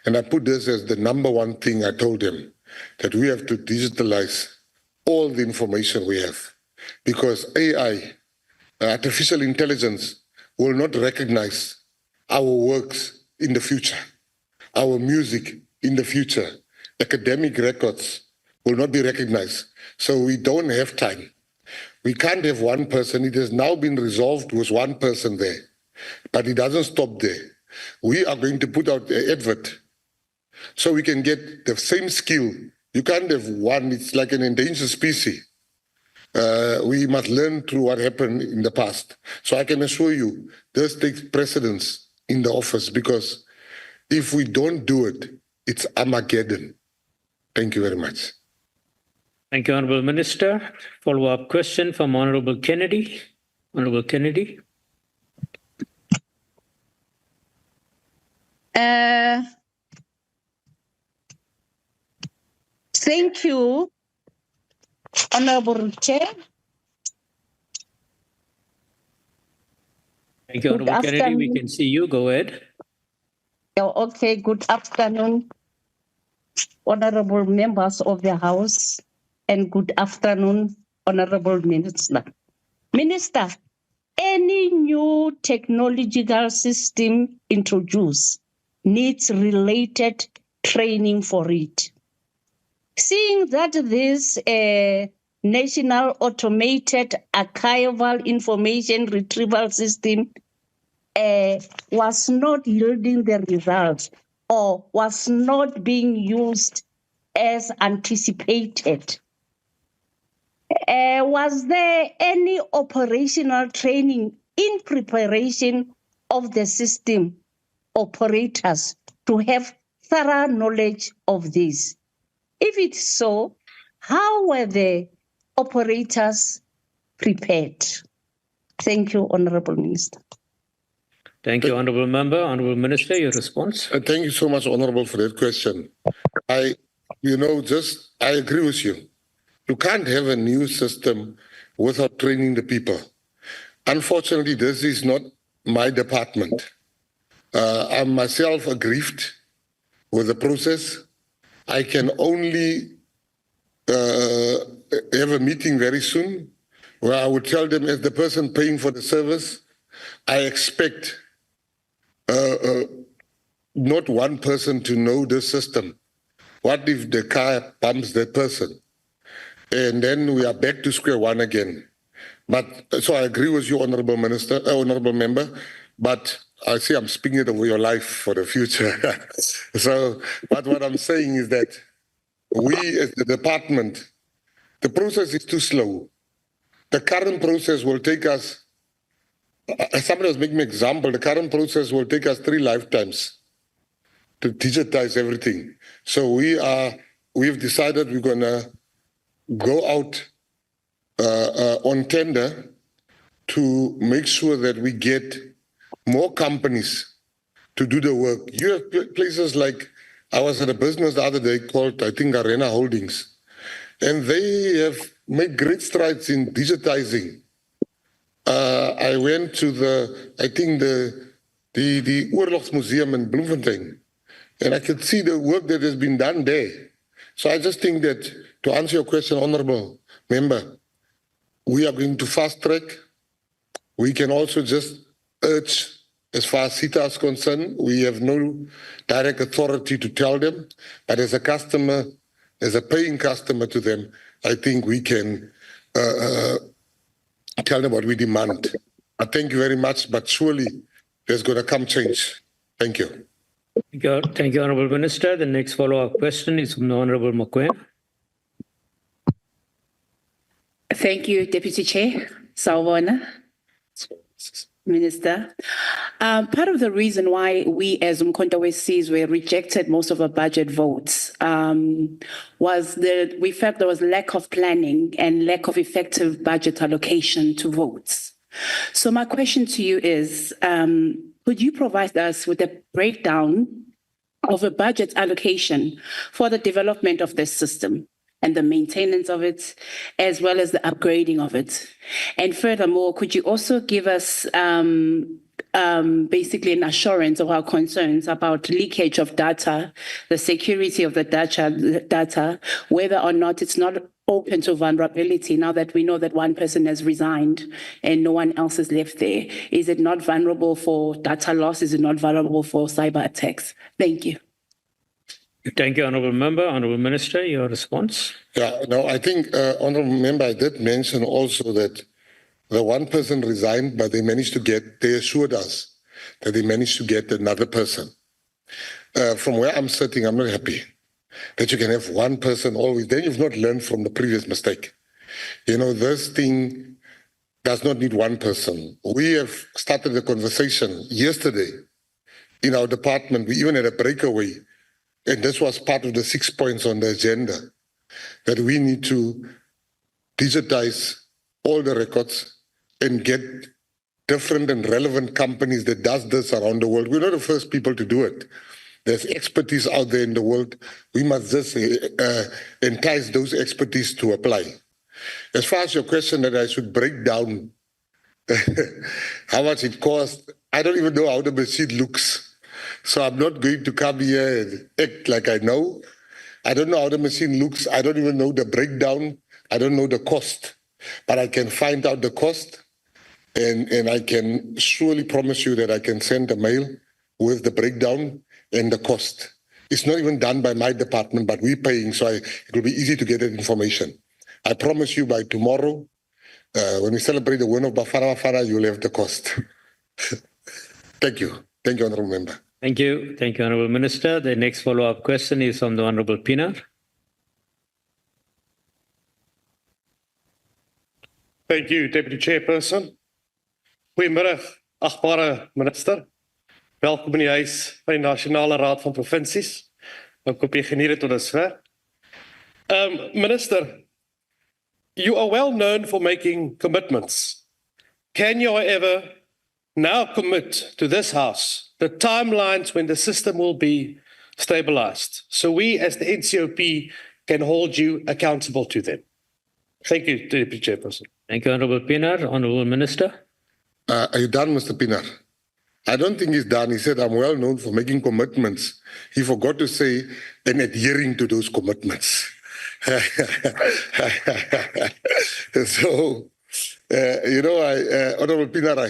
Speaker 2: And I put this as the number one thing I told them, that we have to digitalize all the information we have. Because AI, artificial intelligence, will not recognize our works in the future, our music in the future, academic records will not be recognized. So we don't have time. We can't have one person. It has now been resolved with one person there, but it doesn't stop there. We are going to put out an advert so we can get the same skill. You can't have one. It's like an endangered species. We must learn through what happened in the past. So I can assure you, this takes precedence in the office, because if we don't do it, it's Armageddon. Thank you very much.
Speaker 1: Thank you, Honourable Minister. Follow-up question from Honourable Kennedy. Honourable Kennedy.
Speaker 12: Thank you, Honourable Chair.
Speaker 1: Thank you, Honourable Kennedy. We can see you. Go ahead.
Speaker 12: Okay, good afternoon, Honourable members of the House, and good afternoon, Honourable Minister. Minister, any new technological system introduced needs related training for it. Seeing that this National Automated Archival Information Retrieval System was not yielding the results or was not being used as anticipated, was there any operational training in preparation of the system operators to have thorough knowledge of this? If it's so, how were the operators prepared? Thank you, Honourable Minister.
Speaker 1: Thank you, Honourable Member. Honourable Minister, your response.
Speaker 2: Thank you so much, Honourable, for that question. I agree with you. You can't have a new system without training the people. Unfortunately, this is not my department. I'm myself aggrieved with the process. I can only have a meeting very soon where I would tell them, as the person paying for the service, I expect not one person to know the system. What if the car bumps that person? And then we are back to square one again. But so I agree with you, Honourable Minister, Honourable Member, but I see I'm speaking it over your life for the future. So, but what I'm saying is that we as the department, the process is too slow. The current process will take us, somebody was making an example, the current process will take us 3 lifetimes to digitize everything. So we've decided we're gonna go out on tender to make sure that we get more companies to do the work. You have places like, I was at a business the other day called, I think, Arena Holdings, and they have made great strides in digitizing. I went to the Oorlogsmuseum in Bloemfontein, And I can see the work that has been done there. So I just think that, to answer your question, Honorable Member, we are going to fast track. We can also just urge, as far as CETA is concerned, we have no direct authority to tell them, but as a customer, as a paying customer to them, I think we can tell them what we demand. I thank you very much, but surely there's going to come change. Thank you.
Speaker 1: Thank you, Honourable Minister. The next follow-up question is from the Honourable Mokoena.
Speaker 13: Thank you, Deputy Chair. Sawubona, Minister. Part of the reason why we as Umkhonto Wesizwe rejected most of the budget votes was that we felt there was lack of planning and lack of effective budget allocation to votes. So my question to you is, could you provide us with a breakdown of a budget allocation for the development of this system and the maintenance of it, as well as the upgrading of it? And furthermore, could you also give us basically an assurance of our concerns about leakage of data, the security of the data, whether or not it's not open to vulnerability now that we know that one person has resigned and no one else is left there? Is it not vulnerable for data loss? Is it not vulnerable for cyber attacks? Thank you.
Speaker 1: Thank you, Honourable Member. Honourable Minister, your response.
Speaker 2: Yeah, no, I think, Honourable Member, I did mention also that the one person resigned, but they assured us that they managed to get another person. From where I'm sitting, I'm not happy that you can have one person always. Then you've not learned from the previous mistake. You know, this thing does not need one person. We have started the conversation yesterday in our department. We even had a breakaway, and this was part of the 6 points on the agenda, that we need to digitize all the records and get different and relevant companies that does this around the world. We're not the first people to do it. There's expertise out there in the world. We must just entice those expertise to apply. As far as your question that I should break down how much it costs, I don't even know how the machine looks. So I'm not going to come here and act like I know. I don't know how the machine looks. I don't even know the breakdown. I don't know the cost. But I can find out the cost, and I can surely promise you that I can send a mail with the breakdown and the cost. It's not even done by my department, but we're paying, so it will be easy to get that information. I promise you by tomorrow, when we celebrate the win of Bafana, you'll have the cost. Thank you. Thank you, Honourable Member.
Speaker 1: Thank you. Thank you, Honourable Minister. The next follow-up question is from the Honourable Pinar.
Speaker 14: Thank you, Deputy Chairperson. Goeiemiddag, achtbare minister. Welkom in die huis van die Nasionale Raad van Provinsies. Ek hoop jy geniet dit tot dusver. Minister, you are well known for making commitments. Can you, however, now commit to this House the timelines when the system will be stabilized, so we as the NCOP can hold you accountable to them? Thank you, Deputy Chairperson.
Speaker 1: Thank you, Honourable Pinar. Honourable Minister.
Speaker 2: Are you done, Mr. Pinar? I don't think he's done. He said, I'm well known for making commitments. He forgot to say, and adhering to those commitments. So, Honourable Pinar,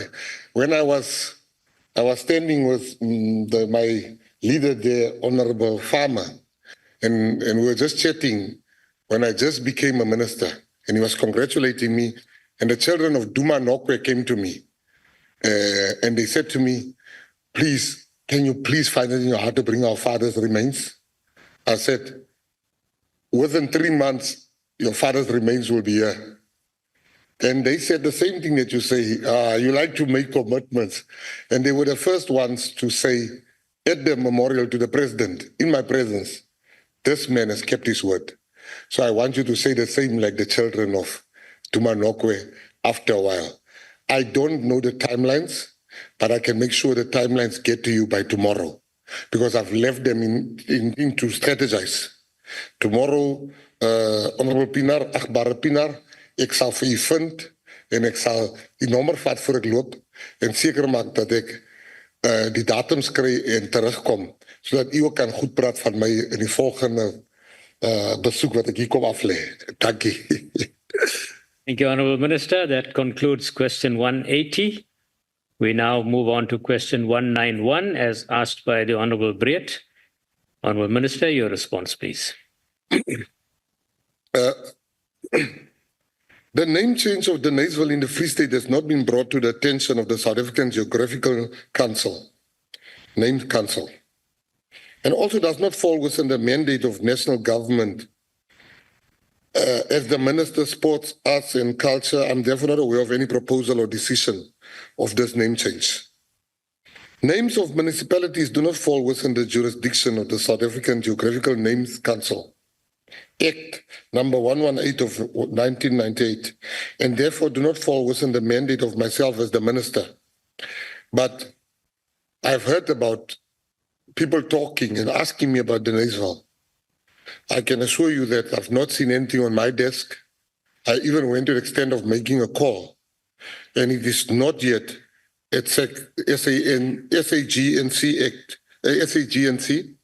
Speaker 2: when I was standing with my leader there, Honourable Farmer, and we were just chatting when I just became a minister, and he was congratulating me, and the children of Duma Nokwe came to me, and they said to me, please, can you please find it in your heart to bring our father's remains? I said, within 3 months, your father's remains will be here. And they said the same thing that you say, you like to make commitments. And they were the first ones to say, at the memorial to the president, in my presence, this man has kept his word. So I want you to say the same like the children of Duma Nokwe after a while. I don't know the timelines, but I can make sure the timelines get to you by tomorrow, because I've left them in to strategize. Tomorrow, Honourable Pinar, achtbare Pinar, ek sal vir u vind en ek sal die nommer vat voor ek loop en seker maak dat ek die datums kry en terugkom sodat u ook kan goed praat van my in die volgende besoek wat ek hier kom aflê. Dankie.
Speaker 1: Thank you, Honourable Minister. That concludes question 180. We now move on to question 191 as asked by the Honourable Verwoerd. Honourable Minister, your response, please.
Speaker 2: The name change of Deniseville in the Free State has not been brought to the attention of the South African Geographical Council, named Council, and also does not fall within the mandate of national government. As the Minister, Sports, Arts and Culture, I'm therefore not aware of any proposal or decision of this name change. Names of municipalities do not fall within the jurisdiction of the South African Geographical Names Council, Act number 118 of 1998, and therefore do not fall within the mandate of myself as the Minister. But I've heard about people talking and asking me about Deniseville. I can assure you that I've not seen anything on my desk. I even went to the extent of making a call, and it is not yet at SAGNC Act, SAGNC.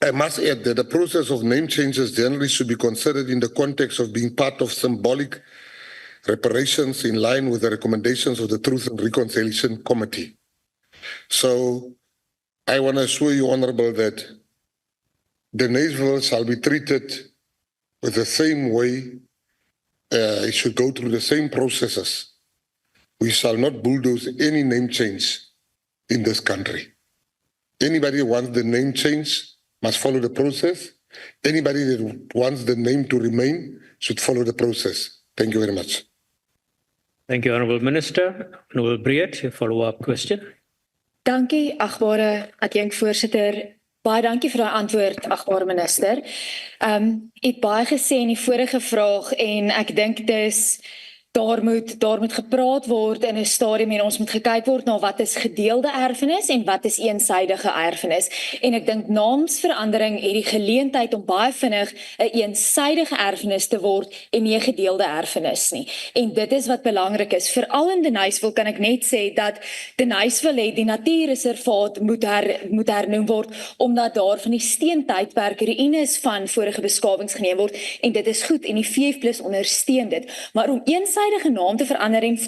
Speaker 2: I must add that the process of name changes generally should be considered in the context of being part of symbolic reparations in line with the recommendations of the Truth and Reconciliation Committee. So I want to assure you, Honourable, that Deniseville shall be treated with the same way. It should go through the same processes. We shall not bulldoze any name change in this country. Anybody who wants the name change must follow the process. Anybody that wants the name to remain should follow the process. Thank you very much.
Speaker 1: Thank you, Honourable Minister. Honourable Verwoerd, a follow-up question.
Speaker 6: Dankie, agbare adjunkvoorsitter. Baie dankie vir daai antwoord, agbare minister. Het baie gesê in die vorige vraag en ek dink daar moet gepraat word in 'n stadium en ons moet gekyk word na wat is gedeelde erfenis en wat is eensydige erfenis. En ek dink naamsverandering het die geleentheid om baie vinnig 'n eensydige erfenis te word en nie 'n gedeelde erfenis nie. En dit is wat belangrik is. Veral in Deniseville kan ek net sê dat Deniseville het die natuurreservaat moet hernoem word omdat daar van die steentydperk ruïnes van vorige beskawings geneem word en dit is goed en die VF+ ondersteun dit. Maar om eensydige naam te verander en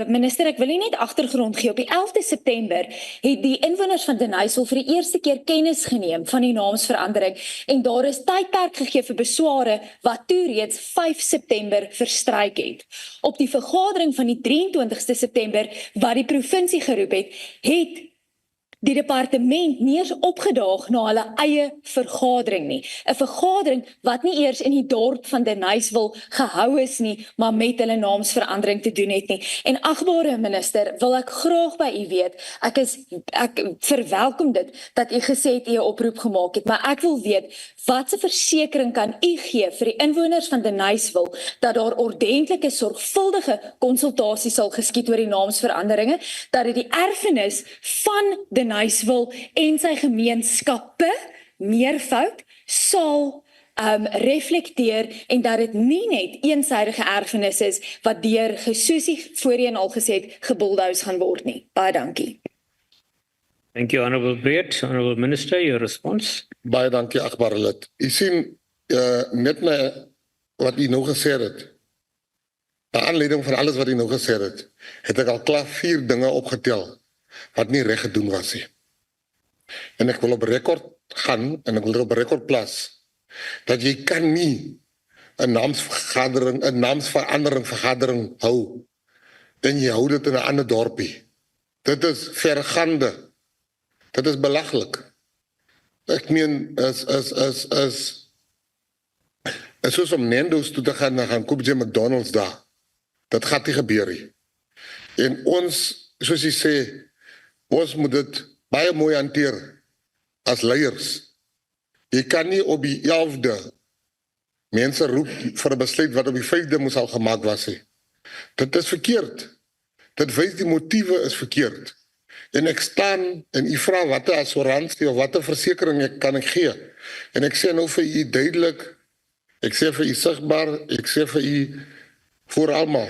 Speaker 6: minister, ek wil nie net agtergrond gee. Op die 11de September het die inwoners van Deniseville vir die eerste keer kennis geneem van die naamsverandering en daar is tydperk gegee vir besware wat toe reeds 5 September verstryk het. Op die vergadering van die 23ste September wat die provinsie geroep het die departement nie eens opgedaag na hulle eie vergadering nie. 'n Vergadering wat nie eers in die dorp van Deniseville gehou is nie, maar met hulle naamsverandering te doen het nie. En agbare minister, wil ek graag by u weet, ek verwelkom dit dat u gesê het u 'n oproep gemaak het, maar ek wil weet, watse versekering kan u gee vir die inwoners van Deniseville dat daar ordentlike sorgvuldige konsultasie sal geskied oor die naamsveranderinge, dat dit die erfenis van Deniseville en sy gemeenskappe meervoud sal reflekteer en dat dit nie net eensydige erfenis is wat deur soos voorheen al gesê het gebulldoze gaan word nie. Baie dankie.
Speaker 1: Thank you, Honourable Verwoerd. Honourable Minister, your response.
Speaker 2: Baie dankie, agbare lid. U sien, net na wat u nou gesê het, na aanleiding van alles wat u nou gesê het ek al klaar 4 dinge opgetel wat nie reg gedoen was nie. En ek wil op rekord gaan en ek wil op rekord plaas dat jy kan nie 'n naamsverandering vergadering hou en jy hou dit in 'n ander dorpie. Dit is vergande. Dit is belaglik. Ek meen is soos om Nando's toe te gaan koop jy McDonald's daar. Dat gaat nie gebeur nie. En ons, soos jy sê, ons moet dit baie mooi hanteer as leiers. Jy kan nie op die 11de mense roep vir 'n besluit wat op die 5de moes al gemaak was nie. Dit is verkeerd. Dit wys die motiewe is verkeerd. En ek staan en u vra watter assuransie of watter versekering kan ek gee. En ek sê nou vir u duidelik, ek sê vir u sigbaar, ek sê vir u voor almal.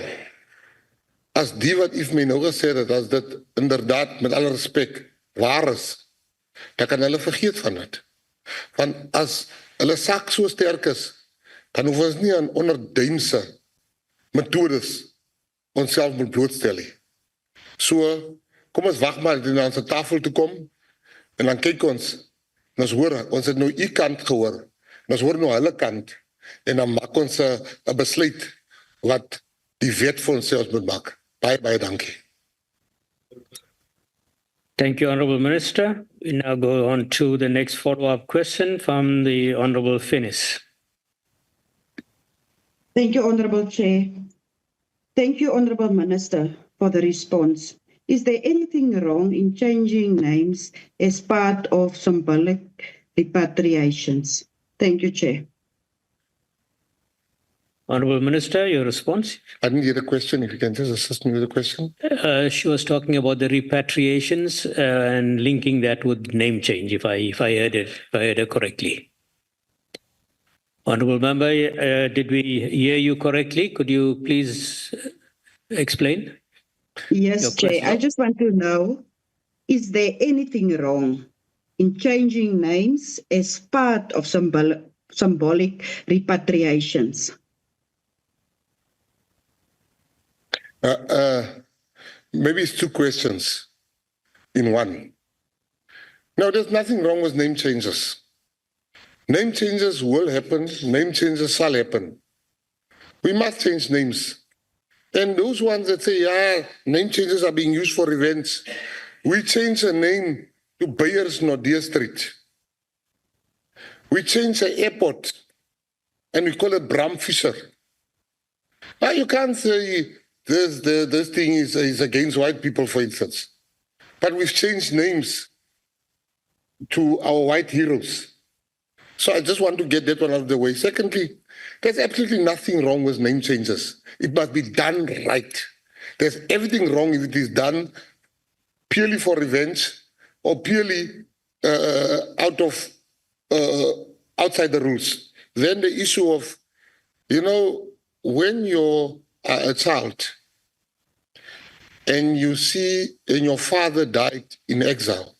Speaker 2: as die wat Yves my nou gesê het, as dit inderdaad met alle respek waar is, dan kan hulle vergeet van dit. Want as hulle sak so sterk is, dan hoef ons nie aan onderduimse methodes onsself moet blootstel nie. So, kom ons wag maar na ons tafel toe kom, en dan kyk ons, en ons hoor, ons het nou die kant gehoor, en ons hoor nou hulle kant, en dan maak ons 'n besluit, wat die wet vir onsself moet maak. Baie, baie dankie.
Speaker 1: Thank you, Honourable Minister. We now go on to the next follow-up question from the Honourable Finnis.
Speaker 15: Thank you, Honourable Chair. Thank you, Honourable Minister, for the response. Is there anything wrong in changing names as part of symbolic repatriations? Thank you, Chair.
Speaker 1: Honourable Minister, your response?
Speaker 2: I didn't hear the question. If you can just assist me with the question.
Speaker 1: She was talking about the repatriations and linking that with name change, if I heard her correctly. Honourable Member, did we hear you correctly? Could you please explain?
Speaker 15: Yes, Chair. I just want to know, is there anything wrong in changing names as part of symbolic repatriations?
Speaker 2: Maybe it's two questions in one. No, there's nothing wrong with name changes. Name changes will happen. Name changes shall happen. We must change names. And those ones that say, yeah, name changes are being used for revenge. We change a name to Beyers Nordia Street. We change the airport and we call it Bram Fisher. Now you can't say this thing is against white people, for instance. But we've changed names to our white heroes. So I just want to get that one out of the way. Secondly, there's absolutely nothing wrong with name changes. It must be done right. There's everything wrong if it is done purely for revenge or purely outside the rules. Then the issue of, when you're a child and you see and your father died in exile,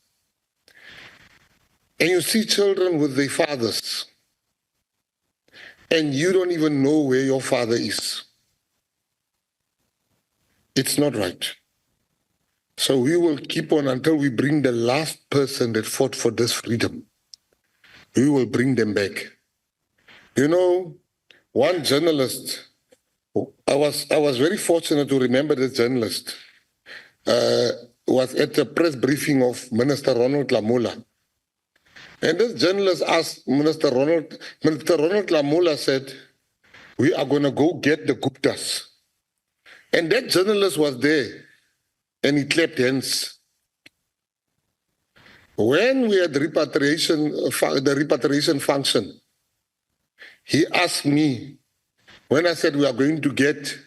Speaker 2: and you see children with their fathers, and you don't even know where your father is. It's not right. So we will keep on until we bring the last person that fought for this freedom. We will bring them back. One journalist, I was very fortunate to remember this journalist, was at the press briefing of Minister Ronald Lamola. And this journalist asked Minister Ronald Lamola said, we are going to go get the Guptas. And that journalist was there and he clapped hands. When we had the repatriation function, he asked me, when I said we are going to get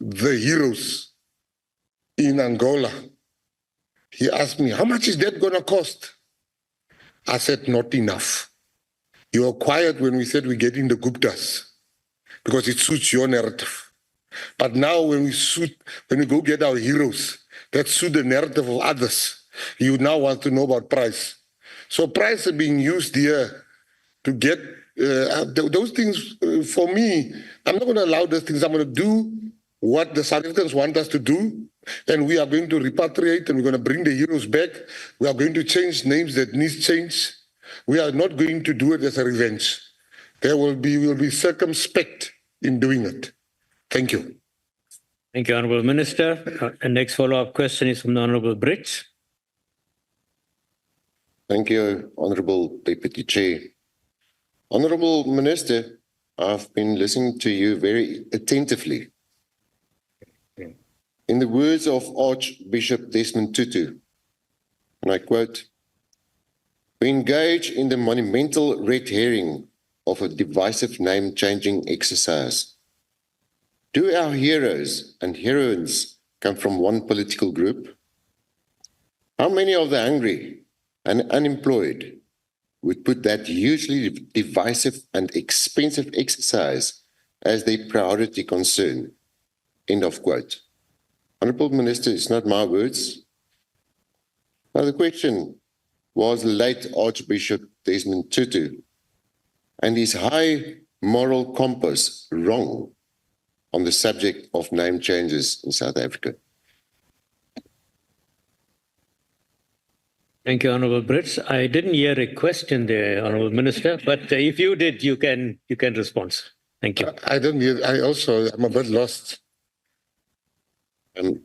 Speaker 2: the heroes in Angola, he asked me, how much is that going to cost? I said, not enough. You were quiet when we said we're getting the Guptas because it suits your narrative. But now when we go get our heroes that suit the narrative of others, you now want to know about price. So price is being used here to get those things. For me, I'm not going to allow those things. I'm going to do what the South Africans want us to do. And we are going to repatriate and we're going to bring the heroes back. We are going to change names that need change. We are not going to do it as a revenge. We will be circumspect in doing it. Thank you.
Speaker 1: Thank you, Honourable Minister. The next follow-up question is from the Honourable Brits.
Speaker 16: Thank you, Honourable Deputy Chair. Honourable Minister, I've been listening to you very attentively. In the words of Archbishop Desmond Tutu, and I quote, we engage in the monumental red herring of a divisive name-changing exercise. Do our heroes and heroines come from one political group? How many of the hungry and unemployed would put that hugely divisive and expensive exercise as their priority concern? End of quote. Honourable Minister, it's not my words. Now the question, was late Archbishop Desmond Tutu and his high moral compass wrong on the subject of name changes in South Africa?
Speaker 1: Thank you, Honourable Brits. I didn't hear a question there, Honourable Minister, but if you did, you can respond. Thank you.
Speaker 2: I didn't hear. I'm a bit lost.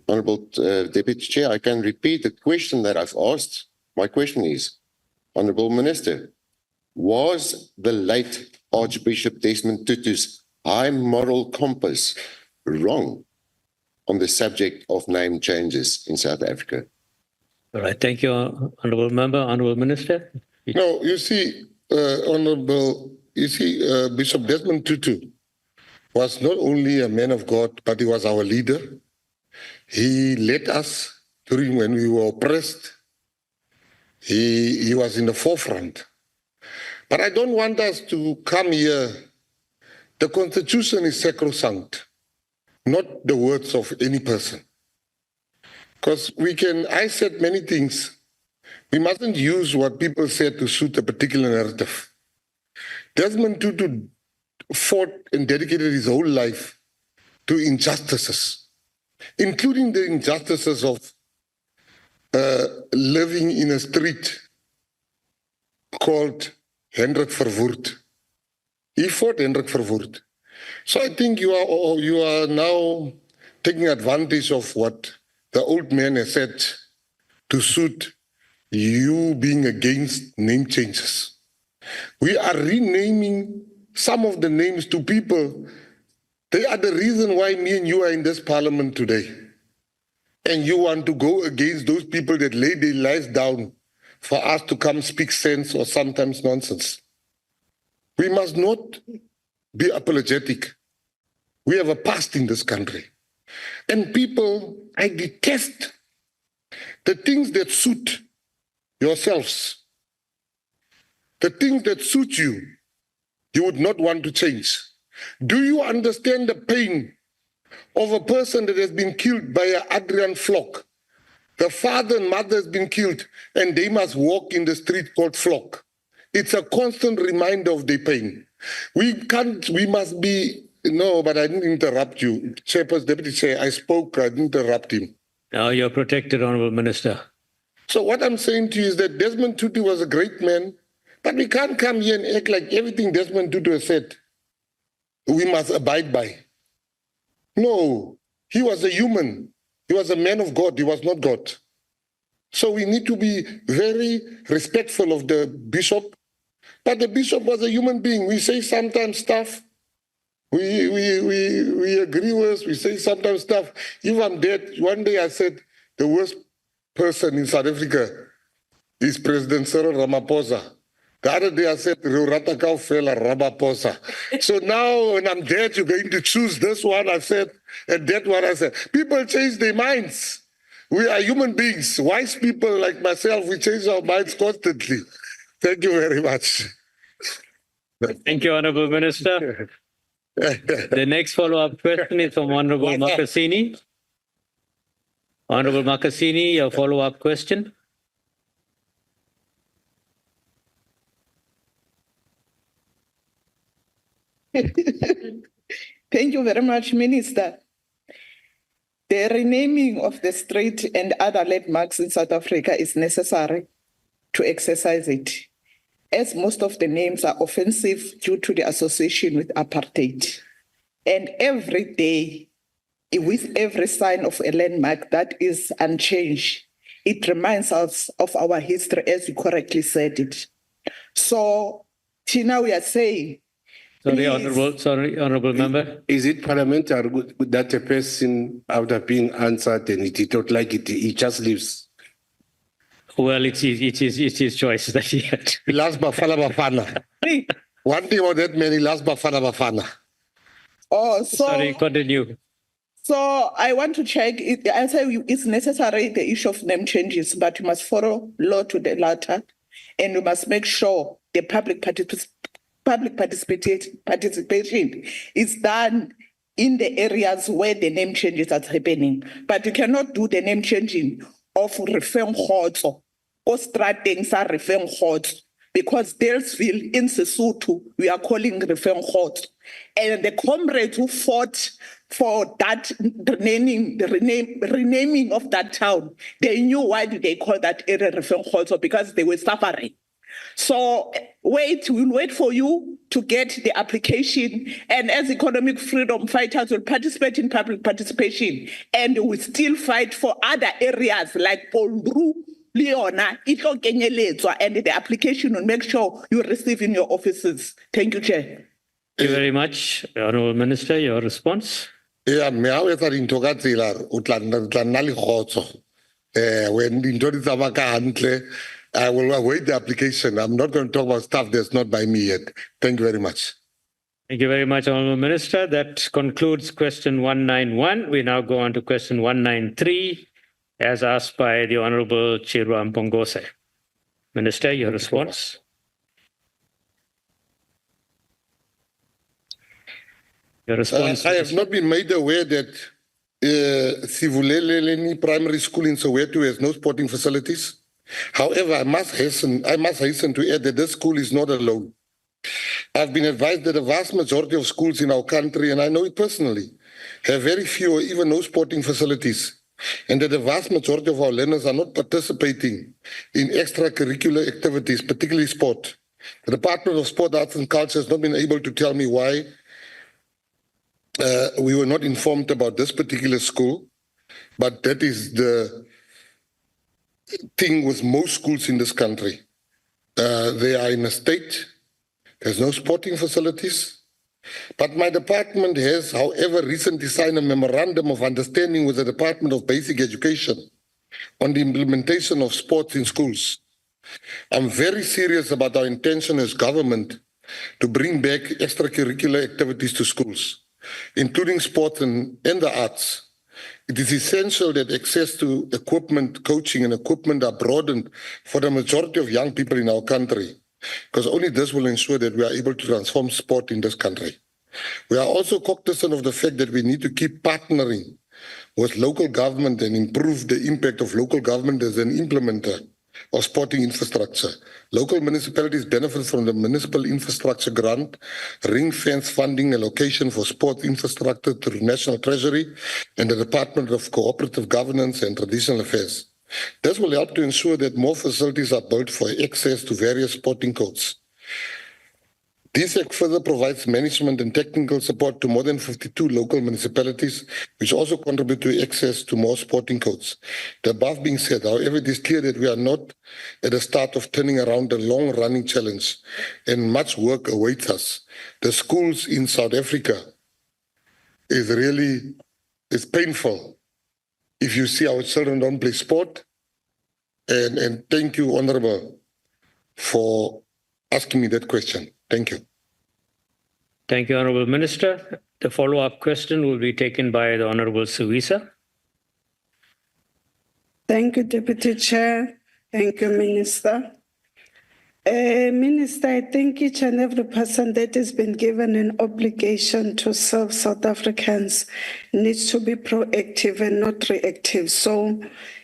Speaker 16: Honourable Deputy Chair, I can repeat the question that I've asked. My question is, Honourable Minister, was the late Archbishop Desmond Tutu's high moral compass wrong on the subject of name changes in South Africa?
Speaker 1: All right. Thank you, Honourable Member. Honourable Minister.
Speaker 2: No, you see, Bishop Desmond Tutu was not only a man of God, but he was our leader. He led us during when we were oppressed. He was in the forefront. But I don't want us to come here. The Constitution is sacrosanct, not the words of any person. Because I said many things. We mustn't use what people said to suit a particular narrative. Desmond Tutu fought and dedicated his whole life to injustices, including the injustices of living in a street called Hendrik Verwoerd. He fought Hendrik Verwoerd. So I think you are now taking advantage of what the old man has said to suit you being against name changes. We are renaming some of the names to people. They are the reason why me and you are in this parliament today. And you want to go against those people that lay their lives down for us to come speak sense or sometimes nonsense. We must not be apologetic. We have a past in this country. And people, I detest the things that suit yourselves. The things that suit you, you would not want to change. Do you understand the pain of a person that has been killed by an Adrian flock? The father and mother has been killed and they must walk in the street called flock. It's a constant reminder of their pain. We must be, no, but I didn't interrupt you. Chairperson, Deputy Chair, I spoke, I didn't interrupt him.
Speaker 1: Now you're protected, Honourable Minister.
Speaker 2: So what I'm saying to you is that Desmond Tutu was a great man, but we can't come here and act like everything Desmond Tutu has said we must abide by. No, he was a human. He was a man of God. He was not God. So we need to be very respectful of the bishop. But the bishop was a human being. We say sometimes stuff. We agree with, we say sometimes stuff. If I'm dead, one day I said the worst person in South Africa is President Cyril Ramaphosa. The other day I said, Ratakau fella Ramaphosa. So now when I'm dead, you're going to choose this one I said, and that one I said. People change their minds. We are human beings. Wise people like myself, we change our minds constantly. Thank you very much.
Speaker 1: Thank you, Honourable Minister. The next follow-up question is from Honourable Makasini. Honourable Makasini, your follow-up question.
Speaker 8: Thank you very much, Minister. The renaming of the street and other landmarks in South Africa is necessary to exercise it, as most of the names are offensive due to the association with apartheid. And every day, with every sign of a landmark that is unchanged, it reminds us of our history, as you correctly said it. So, Tina, we are saying,
Speaker 1: Sorry, Honourable Member.
Speaker 11: Is it parliamentary that a person, after being answered and he did not like it, he just leaves?
Speaker 1: Well, it's his choice that he had.
Speaker 2: He lost Bafana Bafana. One thing about that man, he lost Bafana Bafana.
Speaker 8: Oh, so
Speaker 1: sorry, continue.
Speaker 8: So I want to check. I say it's necessary, the issue of name changes, but you must follow law to the letter, and you must make sure the public participation is done in the areas where the name changes are happening. But you cannot do the name changing of Refeng Khotso or Strateng sa Refeng Khotso, because Dalesville in Sesotho, we are calling Refeng Khotso. And the comrades who fought for that renaming of that town, they knew why did they call that area Refeng Khotso, because they were suffering. So we'll wait for you to get the application, and as economic freedom fighters will participate in public participation, and we still fight for other areas like Polru, Leona, Ito Kenyelezwa, and the application will make sure you receive in your offices. Thank you, Chair.
Speaker 1: Thank you very much. Honourable Minister, your response?
Speaker 2: Yeah, meow is in Togatzila, Utlanali Khotso. When in Todizamaka I will await the application. I'm not going to talk about stuff that's not by me yet. Thank you very much.
Speaker 1: Thank you very much, Honourable Minister. That concludes question 191. We now go on to question 193, as asked by the Honourable Chirwa Mpongose. Minister, your response? Your response.
Speaker 2: I have not been made aware that Sivuleleni Primary School in Soweto has no sporting facilities. However, I must hasten to add that this school is not alone. I've been advised that the vast majority of schools in our country, and I know it personally, have very few or even no sporting facilities, and that the vast majority of our learners are not participating in extracurricular activities, particularly sport. The Department of Sport, Arts and Culture has not been able to tell me why we were not informed about this particular school, but that is the thing with most schools in this country. They are in a state, there's no sporting facilities, but my department has, however, recently signed a memorandum of understanding with the Department of Basic Education on the implementation of sports in schools. I'm very serious about our intention as government to bring back extracurricular activities to schools, including sports and the arts. It is essential that access to equipment, coaching and equipment are broadened for the majority of young people in our country, because only this will ensure that we are able to transform sport in this country. We are also cognizant of the fact that we need to keep partnering with local government and improve the impact of local government as an implementer of sporting infrastructure. Local municipalities benefit from the Municipal Infrastructure Grant, ring-fence funding allocation for sport infrastructure through National Treasury and the Department of Cooperative Governance and Traditional Affairs. This will help to ensure that more facilities are built for access to various sporting codes. This act further provides management and technical support to more than 52 local municipalities, which also contribute to access to more sporting codes. The above being said, however, it is clear that we are not at the start of turning around a long-running challenge, and much work awaits us. The schools in South Africa is painful if you see our children don't play sport. And thank you, Honourable, for asking me that question. Thank you.
Speaker 1: Thank you, Honourable Minister. The follow-up question will be taken by the Honourable Suisa.
Speaker 17: Thank you, Deputy Chair. Thank you, Minister. Minister, I think each and every person that has been given an obligation to serve South Africans needs to be proactive and not reactive. So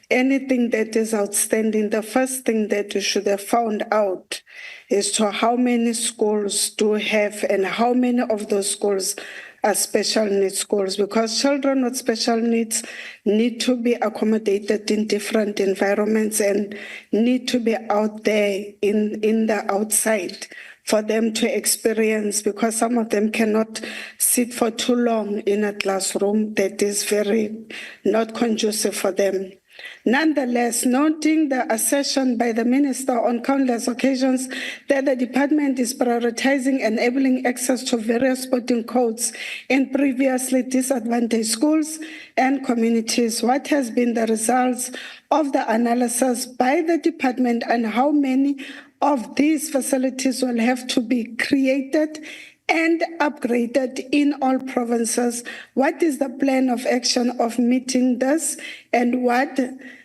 Speaker 17: anything that is outstanding, the first thing that you should have found out is to how many schools do have and how many of those schools are special needs schools, because children with special needs need to be accommodated in different environments and need to be out there in the outside for them to experience, because some of them cannot sit for too long in a classroom that is very not conducive for them. Nonetheless, noting the assertion by the Minister on countless occasions that the department is prioritizing enabling access to various sporting codes in previously disadvantaged schools and communities, what has been the results of the analysis by the department and how many of these facilities will have to be created and upgraded in all provinces? What is the plan of action of meeting this, and what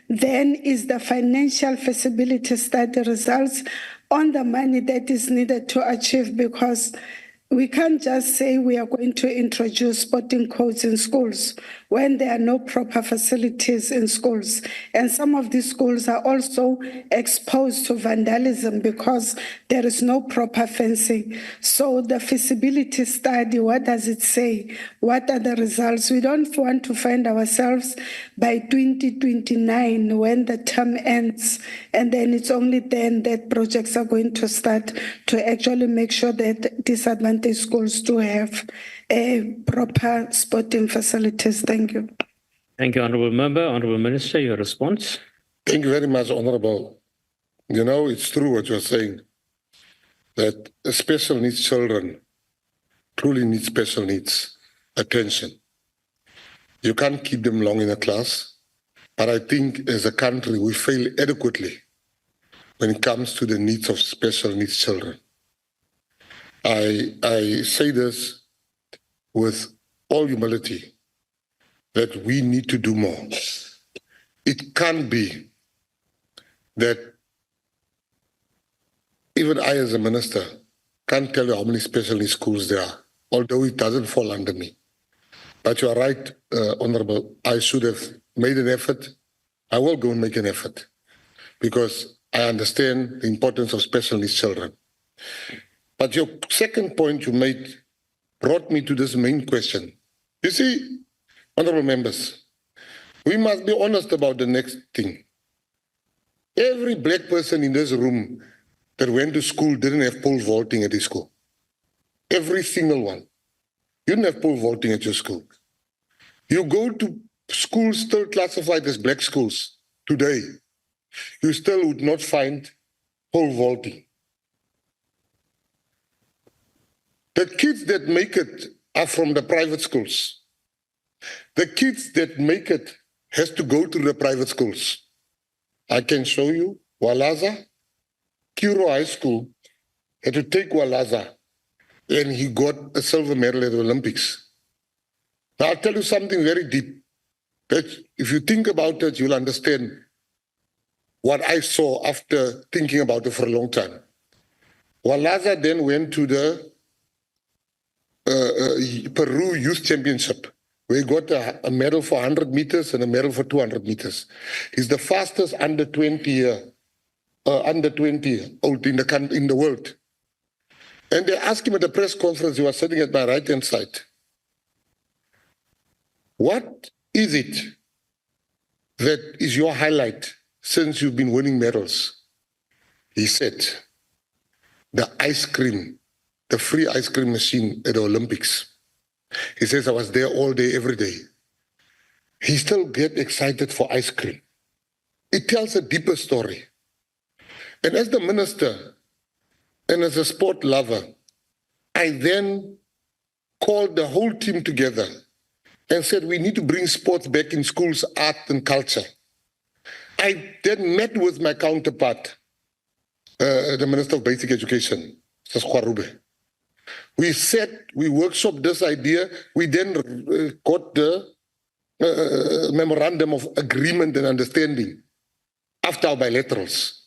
Speaker 17: then is the financial feasibility study results on the money that is needed to achieve? Because we can't just say we are going to introduce sporting codes in schools when there are no proper facilities in schools. And some of these schools are also exposed to vandalism because there is no proper fencing. So the feasibility study, what does it say? What are the results? We don't want to find ourselves by 2029 when the term ends, and then it's only then that projects are going to start to actually make sure that disadvantaged schools do have proper sporting facilities. Thank you.
Speaker 1: Thank you, Honourable Member. Honourable Minister, your response.
Speaker 2: Thank you very much, Honourable. You know, it's true what you're saying, that special needs children truly need special needs attention. You can't keep them long in a class, but I think as a country we fail adequately when it comes to the needs of special needs children. I say this with all humility, that we need to do more. It can't be that even I as a minister can't tell you how many special needs schools there are, although it doesn't fall under me. But you are right, Honourable, I should have made an effort. I will go and make an effort because I understand the importance of special needs children. But your second point you made brought me to this main question. You see, honourable members, we must be honest about the next thing. Every black person in this room that went to school didn't have pole vaulting at his school. Every single one. You didn't have pole vaulting at your school. You go to schools still classified as black schools today, you still would not find pole vaulting. The kids that make it are from the private schools. The kids that make it has to go to the private schools. I can show you Walaza, Kiro High School had to take Walaza and he got a silver medal at the Olympics. Now I'll tell you something very deep that if you think about it, you'll understand what I saw after thinking about it for a long time. Walaza then went to the Peru Youth Championship, where he got a medal for 100 meters and a medal for 200 meters. He's the fastest under 20 old in the world. And they asked him at the press conference, he was sitting at my right-hand side, what is it that is your highlight since you've been winning medals? He said, the ice cream, the free ice cream machine at the Olympics. He says, I was there all day, every day. He still gets excited for ice cream. It tells a deeper story. And as the minister and as a sport lover, I then called the whole team together and said, we need to bring sports back in schools, art and culture. I then met with my counterpart, the Minister of Basic Education, Sasquarube. We workshopped this idea. We then got the memorandum of agreement and understanding after our bilaterals.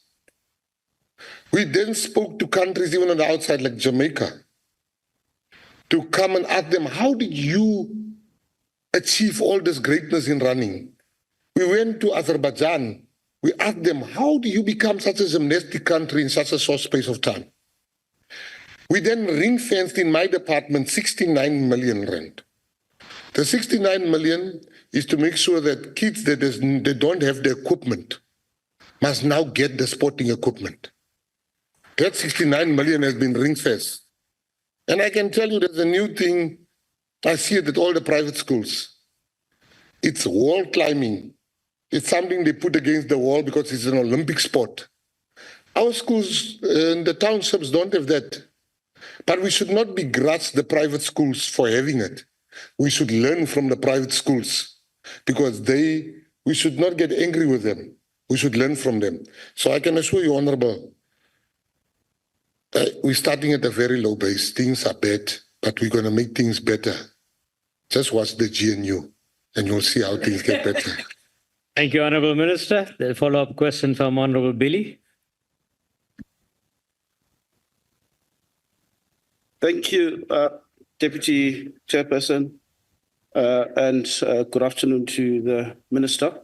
Speaker 2: We then spoke to countries even on the outside like Jamaica to come and ask them, how did you achieve all this greatness in running? We went to Azerbaijan. We asked them, how do you become such a gymnastic country in such a short space of time? We then ring-fenced in my department 69 million rand. The 69 million is to make sure that kids that they don't have the equipment must now get the sporting equipment. That 69 million has been ring-fenced. And I can tell you there's a new thing, I see it at all the private schools. It's wall climbing. It's something they put against the wall because it's an Olympic sport. Our schools in the townships don't have that. But we should not begrudge the private schools for having it. We should learn from the private schools because we should not get angry with them. We should learn from them. So I can assure you, Honourable, we're starting at a very low base. Things are bad, but we're going to make things better. Just watch the GNU and you'll see how things get better.
Speaker 1: Thank you, Honourable Minister. The follow-up question from Honourable Billy.
Speaker 18: Thank you, Deputy Chairperson, and good afternoon to the Minister.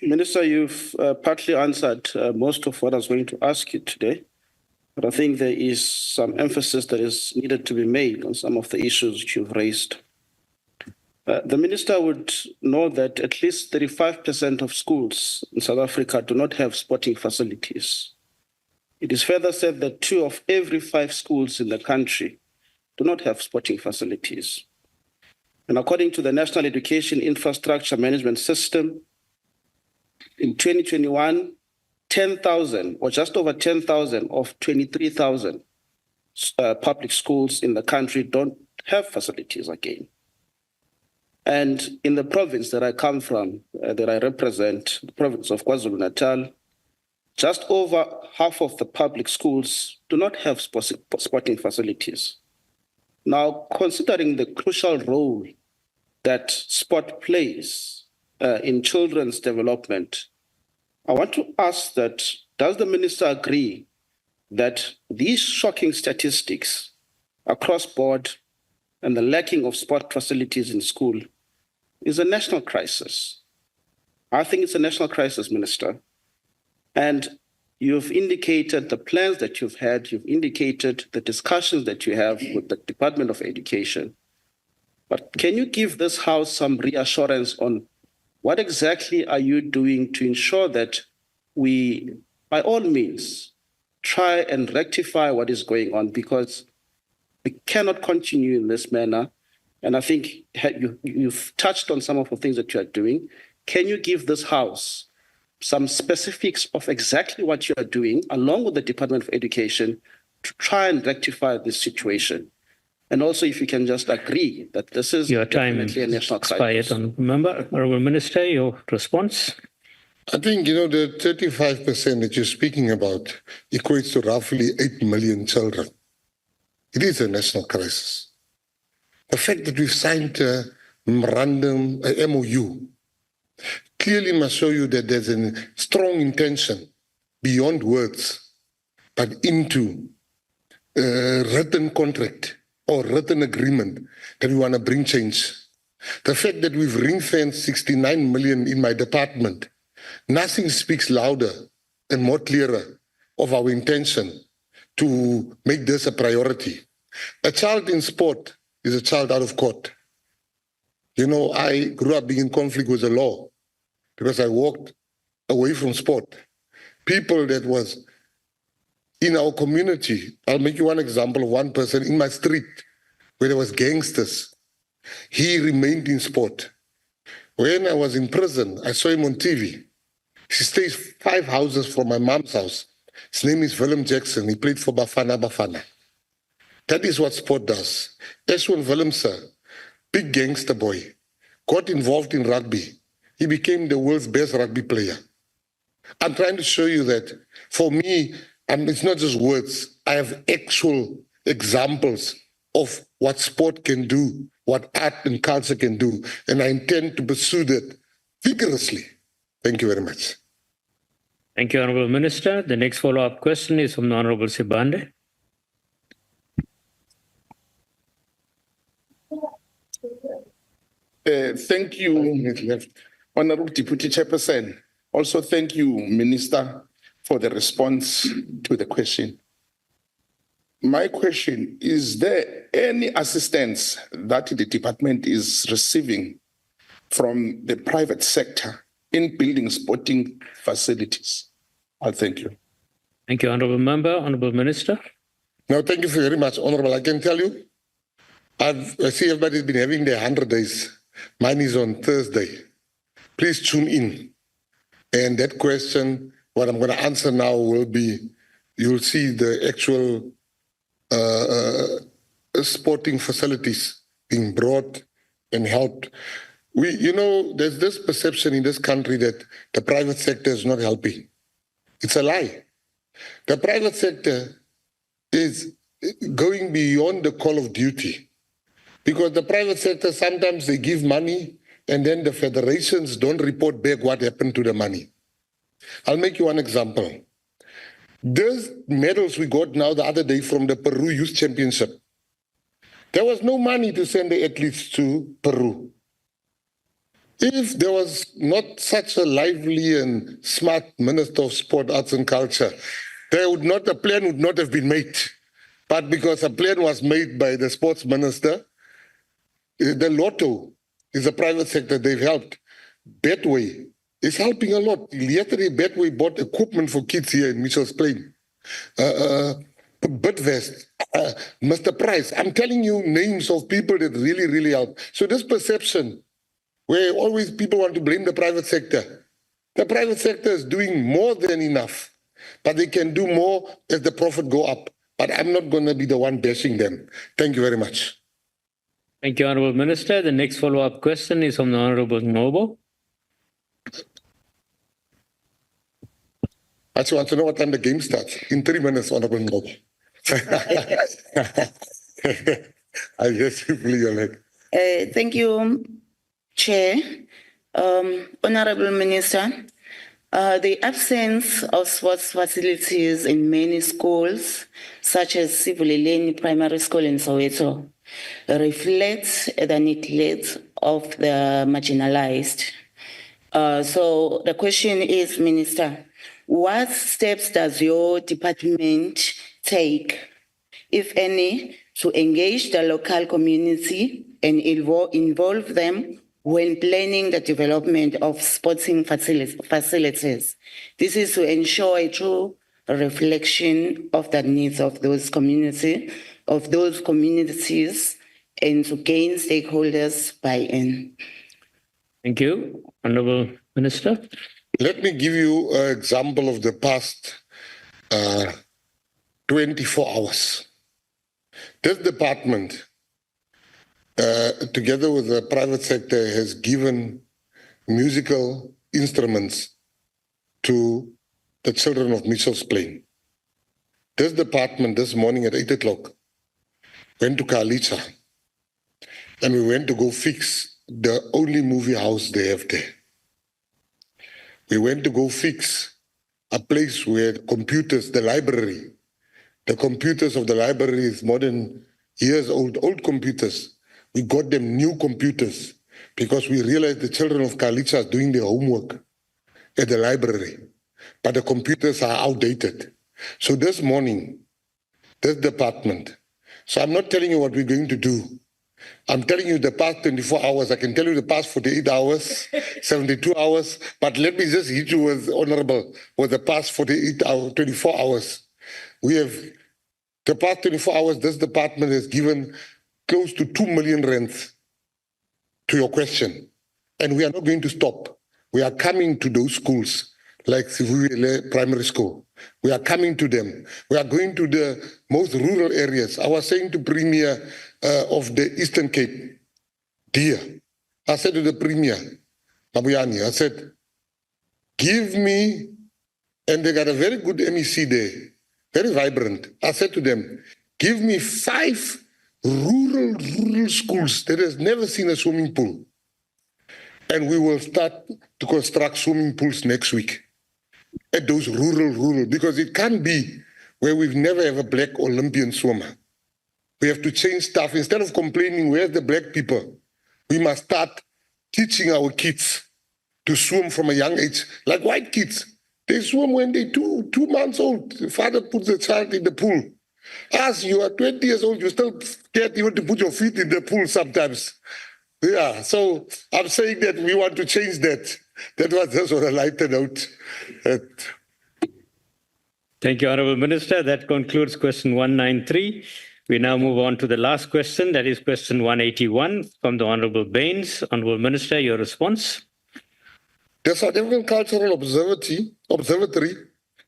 Speaker 18: Minister, you've partly answered most of what I was going to ask you today, but I think there is some emphasis that is needed to be made on some of the issues which you've raised. The Minister would know that at least 35% of schools in South Africa do not have sporting facilities. It is further said that 2 of every 5 schools in the country do not have sporting facilities. And according to the National Education Infrastructure Management System, in 2021, 10,000 or just over 10,000 of 23,000 public schools in the country don't have facilities again. And in the province that I come from, that I represent, the province of KwaZulu-Natal, just over half of the public schools do not have sporting facilities. Now, considering the crucial role that sport plays in children's development, I want to ask that, does the Minister agree that these shocking statistics across board and the lacking of sport facilities in school is a national crisis? I think it's a national crisis, Minister. And you've indicated the plans that you've had, you've indicated the discussions that you have with the Department of Education. But can you give this House some reassurance on what exactly are you doing to ensure that we, by all means, try and rectify what is going on, because we cannot continue in this manner. And I think you've touched on some of the things that you are doing. Can you give this House some specifics of exactly what you are doing, along with the Department of Education, to try and rectify this situation? And also, if you can just agree that this is
Speaker 1: your time
Speaker 18: definitely a national
Speaker 1: crisis. Remember, Honourable Minister, your response?
Speaker 2: I think, the 35% that you're speaking about equates to roughly 8 million children. It is a national crisis. The fact that we've signed a memorandum, a MOU, clearly must show you that there's a strong intention beyond words, but into a written contract or written agreement that we want to bring change. The fact that we've ring-fenced 69 million in my department, nothing speaks louder and more clearer of our intention to make this a priority. A child in sport is a child out of court. I grew up being in conflict with the law because I walked away from sport. People that was in our community, I'll make you one example of one person in my street where there was gangsters. He remained in sport. When I was in prison, I saw him on TV. He stays 5 houses from my mom's house. His name is Willem Jackson. He played for Bafana. That is what sport does. Eswin Willemse, big gangster boy, got involved in rugby. He became the world's best rugby player. I'm trying to show you that for me, it's not just words. I have actual examples of what sport can do, what art and culture can do, and I intend to pursue that vigorously. Thank you very much.
Speaker 1: Thank you, Honourable Minister. The next follow-up question is from the Honourable Sibande.
Speaker 9: Thank you, Honourable Deputy Chairperson. Also, thank you, Minister, for the response to the question. My question, is there any assistance that the department is receiving from the private sector in building sporting facilities? Thank you.
Speaker 1: Thank you, Honourable Member. Honourable Minister.
Speaker 2: No, thank you very much, Honourable. I can tell you, I see everybody's been having their 100 days. Mine is on Thursday. Please tune in. And that question, what I'm going to answer now will be, you'll see the actual sporting facilities being brought and helped. There's this perception in this country that the private sector is not helping. It's a lie. The private sector is going beyond the call of duty. Because the private sector, sometimes they give money and then the federations don't report back what happened to the money. I'll make you one example. Those medals we got now the other day from the Peru Youth Championship, there was no money to send the athletes to Peru. If there was not such a lively and smart Minister of Sport, Arts and Culture, a plan would not have been made. But because a plan was made by the sports minister, the Lotto is a private sector, they've helped. Betway is helping a lot. Yesterday, Betway bought equipment for kids here in Mitchell's Plain. Bidvest, Mr. Price, I'm telling you names of people that really, really help. So this perception, where always people want to blame the private sector is doing more than enough, but they can do more as the profit go up. But I'm not going to be the one bashing them. Thank you very much.
Speaker 1: Thank you, Honourable Minister. The next follow-up question is from the Honourable Nobo.
Speaker 2: I just want to know what time the game starts. In 3 minutes, Honourable Nobo. I just simply your leg.
Speaker 19: Thank you, Chair. Honourable Minister, the absence of sports facilities in many schools, such as Sivuleleni Primary School in Soweto, reflects the neglect of the marginalized. So the question is, Minister, what steps does your department take, if any, to engage the local community and involve them when planning the development of sporting facilities? This is to ensure a true reflection of the needs of those communities, and to gain stakeholders buy-in.
Speaker 1: Thank you. Honourable Minister.
Speaker 2: Let me give you an example of the past 24 hours. This department, together with the private sector, has given musical instruments to the children of Mitchell's Plain. This department this morning at 8 o'clock went to Kalicha, and we went to go fix the only movie house they have there. We went to go fix a place where computers, the library, the computers of the library is more than years old computers. We got them new computers because we realized the children of Kalicha are doing their homework at the library, but the computers are outdated. So this morning, this department, so I'm not telling you what we're going to do. I'm telling you the past 24 hours. I can tell you the past 48 hours, 72 hours, but let me just hit you with, Honourable, with the past 48 hours, 24 hours. We have, the past 24 hours, this department has given close to 2 million rands to your question. And we are not going to stop. We are coming to those schools like Sivuyele Primary School. We are coming to them. We are going to the most rural areas. I was saying to Premier of the Eastern Cape, dear, I said to the Premier, Mabuyani, I said, give me, and they got a very good MEC there, very vibrant. I said to them, give me 5 rural schools that has never seen a swimming pool. And we will start to construct swimming pools next week at those rural, because it can't be where we've never have a black Olympian swimmer. We have to change stuff. Instead of complaining, where's the black people? We must start teaching our kids to swim from a young age, like white kids. They swim when they're 2 months old. The father puts the child in the pool. As you are 20 years old, you still scared even to put your feet in the pool sometimes. Yeah, so I'm saying that we want to change that. That was just on a lighter note.
Speaker 1: Thank you, Honourable Minister. That concludes question 193. We now move on to the last question, that is question 181 from the Honourable Baines. Honourable Minister, your response.
Speaker 2: The South African Cultural Observatory,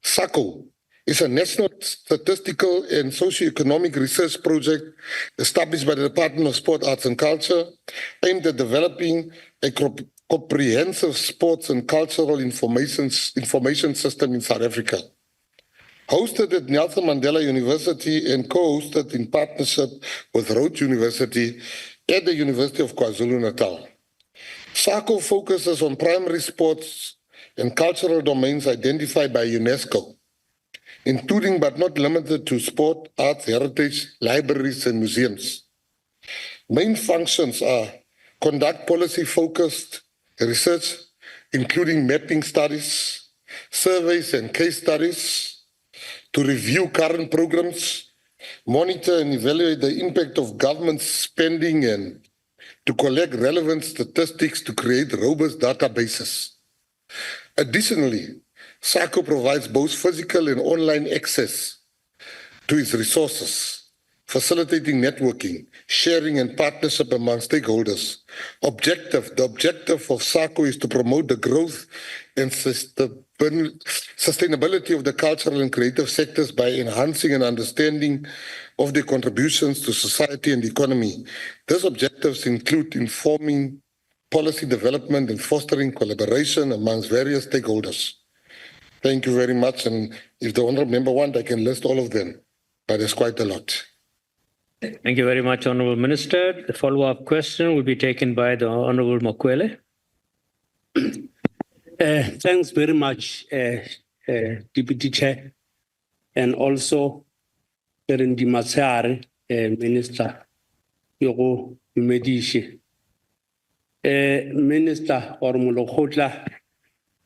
Speaker 2: SACO, is a national statistical and socio-economic research project established by the Department of Sport, Arts and Culture, aimed at developing a comprehensive sports and cultural information system in South Africa. Hosted at Nelson Mandela University and co-hosted in partnership with Rhodes University at the University of KwaZulu-Natal. SACO focuses on primary sports and cultural domains identified by UNESCO including but not limited to sport, arts, heritage, libraries, and museums. Main functions are conduct policy-focused research, including mapping studies, surveys, and case studies, to review current programs, monitor and evaluate the impact of government spending, and to collect relevant statistics to create robust databases. Additionally, SACO provides both physical and online access to its resources, facilitating networking, sharing, and partnership among stakeholders. The objective of SACO is to promote the growth and sustainability of the cultural and creative sectors by enhancing an understanding of their contributions to society and the economy. These objectives include informing policy development and fostering collaboration amongst various stakeholders. Thank you very much. And if the honourable member wants, I can list all of them, but there's quite a lot.
Speaker 1: Thank you very much, Honourable Minister. The follow-up question will be taken by the Honourable Mokwele.
Speaker 11: Thanks very much, Deputy Chair, and also Rendi Masare, Minister Yogo Umedishi. Minister Ormolokotla,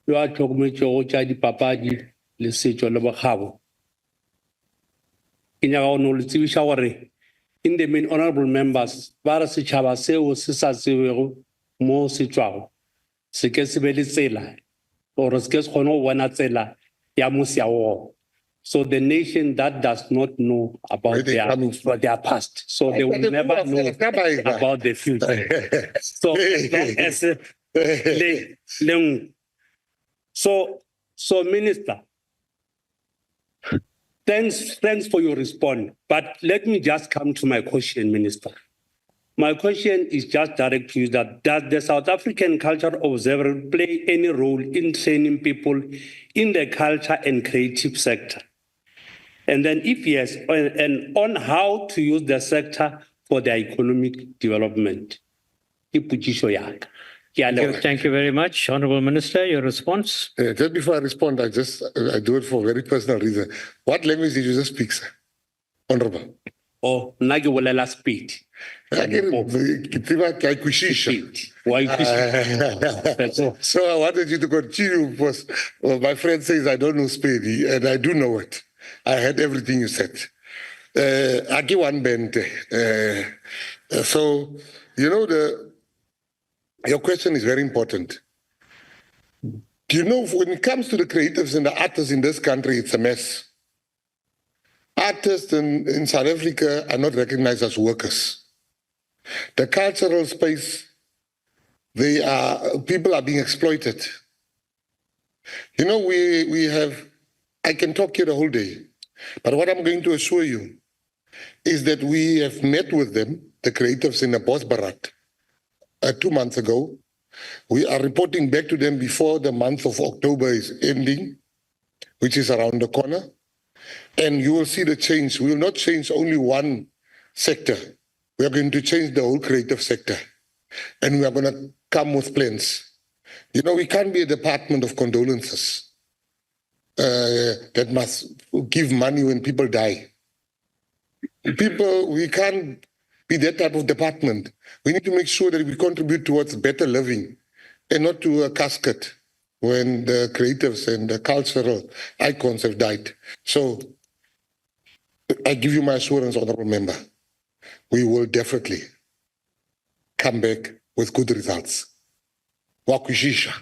Speaker 11: you are talking about your Jadi Papaji, le setso le bogabo. In the main honorable members, bara setšhaba seo se sa tsebego mo se tswago se ke se be le tsela or se ke se kgone go bona tsela ya mo seago. So the nation that does not know about their past, so they will never know about the future. So so Minister, thanks for your response. But let me just come to my question, Minister. My question is just direct to you that does the South African Cultural Observer play any role in training people in the culture and creative sector? And then if yes, and on how to use the sector for their economic development.
Speaker 2: Thank
Speaker 1: you very much. Honourable Minister, your response?
Speaker 2: Just before I respond, I do it for a very personal reason. What language did you just speak, sir? Honourable.
Speaker 11: Oh, Nagiwala speed.
Speaker 2: So I wanted you to continue because my friend says I don't know Spedi, and I do know it. I heard everything you said. So, you know, your question is very important. Do you know, when it comes to the creatives and the artists in this country, it's a mess. Artists in South Africa are not recognized as workers. The cultural space, people are being exploited. You know, we have, I can talk here the whole day, but what I'm going to assure you is that we have met with them, the creatives in the Bosbarat, 2 months ago. We are reporting back to them before the month of October is ending, which is around the corner. And you will see the change. We will not change only one sector. We are going to change the whole creative sector. And we are going to come with plans. You know, we can't be a department of condolences that must give money when people die. We can't be that type of department. We need to make sure that we contribute towards better living and not to a casket when the creatives and the cultural icons have died. So I give you my assurance, Honourable Member, we will definitely come back with good results. Wakwishisha.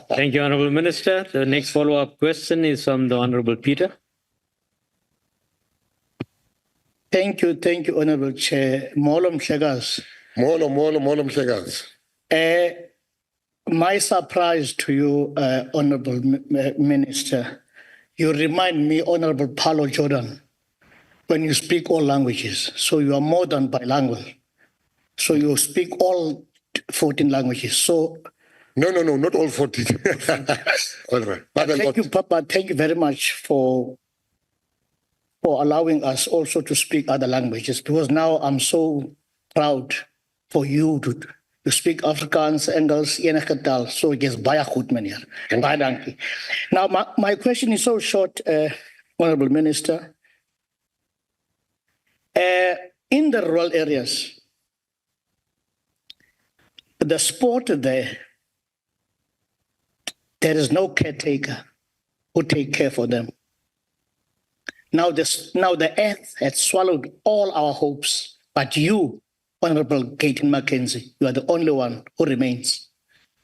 Speaker 1: Thank you, Honourable Minister. The next follow-up question is from the Honourable Peter.
Speaker 20: Thank you, Honourable Chair. Molom Shegas.
Speaker 2: Molom Shegas.
Speaker 20: My surprise to you, Honourable Minister, you remind me, Honourable Paulo Jordan, when you speak all languages. So you are more than bilingual. So you speak all 14 languages. So
Speaker 2: No, not all 14. All right.
Speaker 20: Thank you, Papa. Thank you very much for allowing us also to speak other languages, because now I'm so proud for you to You speak Afrikaans, Engels, enige taal. So it is baie goed, meneer. Baie dankie. Now, my question is so short, Honorable Minister. In the rural areas, the sport there is no caretaker who take care for them. Now the earth has swallowed all our hopes, but you, Honorable Gayton McKenzie, you are the only one who remains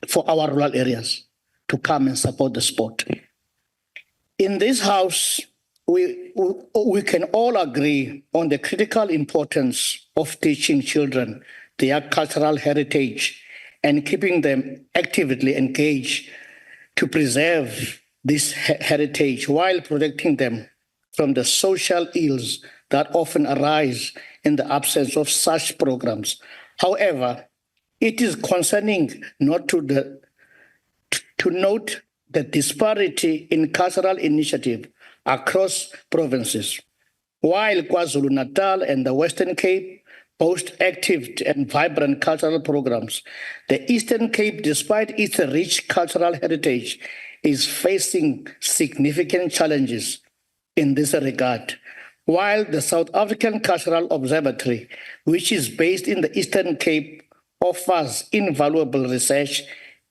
Speaker 20: for our rural areas to come and support the sport. In this house, we can all agree on the critical importance of teaching children their cultural heritage and keeping them actively engaged to preserve this heritage while protecting them from the social ills that often arise in the absence of such programs. However, it is concerning not to note the disparity in cultural initiative across provinces. While KwaZulu-Natal and the Western Cape boast active and vibrant cultural programs, the Eastern Cape, despite its rich cultural heritage, is facing significant challenges in this regard. While the South African Cultural Observatory, which is based in the Eastern Cape, offers invaluable research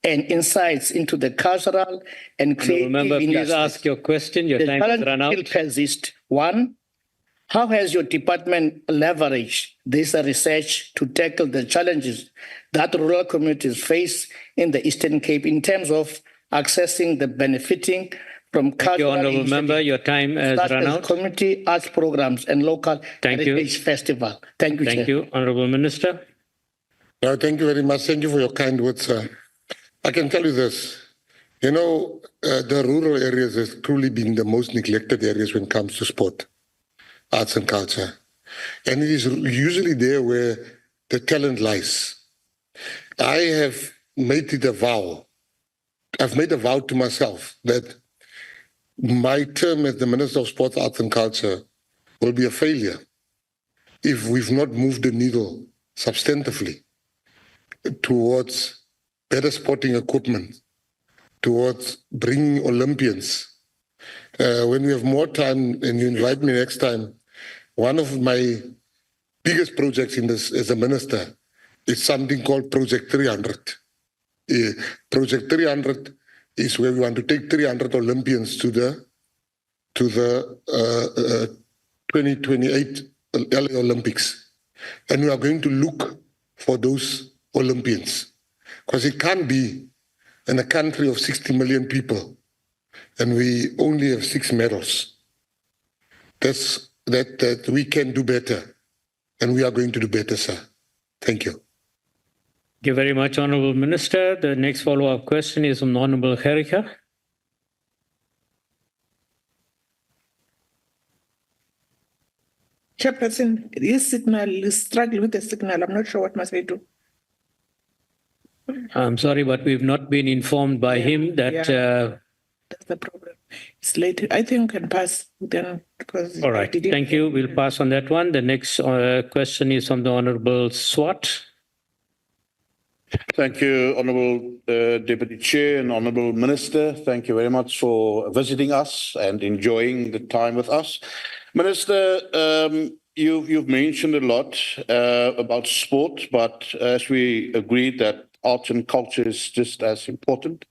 Speaker 20: and insights into the cultural and creative
Speaker 1: Remember, please
Speaker 20: industries.
Speaker 1: ask your question. Your time has run out.
Speaker 20: The challenge still persists. One, how has your department leveraged this research to tackle the challenges that rural communities face in the Eastern Cape in terms of accessing the benefiting from cultural
Speaker 1: Honourable Member, your time has
Speaker 20: such
Speaker 1: run
Speaker 20: as
Speaker 1: out.
Speaker 20: community arts programs and local heritage festival? Thank you,
Speaker 1: Thank
Speaker 20: Chair.
Speaker 1: you, Honourable Minister.
Speaker 2: No, thank you very much. Thank you for your kind words, sir. I can tell you this. You know, the rural areas has truly been the most neglected areas when it comes to sport, arts and culture. And it is usually there where the talent lies. I have made it a vow. I've made a vow to myself that my term as the Minister of Sports, Arts and Culture will be a failure if we've not moved the needle substantively towards better sporting equipment, towards bringing Olympians. When we have more time and you invite me next time, one of my biggest projects in this as a minister is something called Project 300. Project 300 is where we want to take 300 Olympians to the 2028 LA Olympics. And we are going to look for those Olympians. Because it can't be in a country of 60 million people and we only have 6 medals. That we can do better, and we are going to do better, sir. Thank you.
Speaker 1: Thank you very much, Honourable Minister. The next follow-up question is from Honourable Gericke.
Speaker 8: Chairperson, this signal is struggling with the signal. I'm not sure what must I do.
Speaker 1: I'm sorry, but we've not been informed by him that...
Speaker 8: That's the problem. It's late. I think we can pass then because...
Speaker 1: All right. Thank you. We'll pass on that one. The next question is from the Honourable Swart.
Speaker 9: Thank you, Honourable Deputy Chair and Honourable Minister. Thank you very much for visiting us and enjoying the time with us. Minister, you've mentioned a lot about sport, but as we agreed that arts and culture is just as important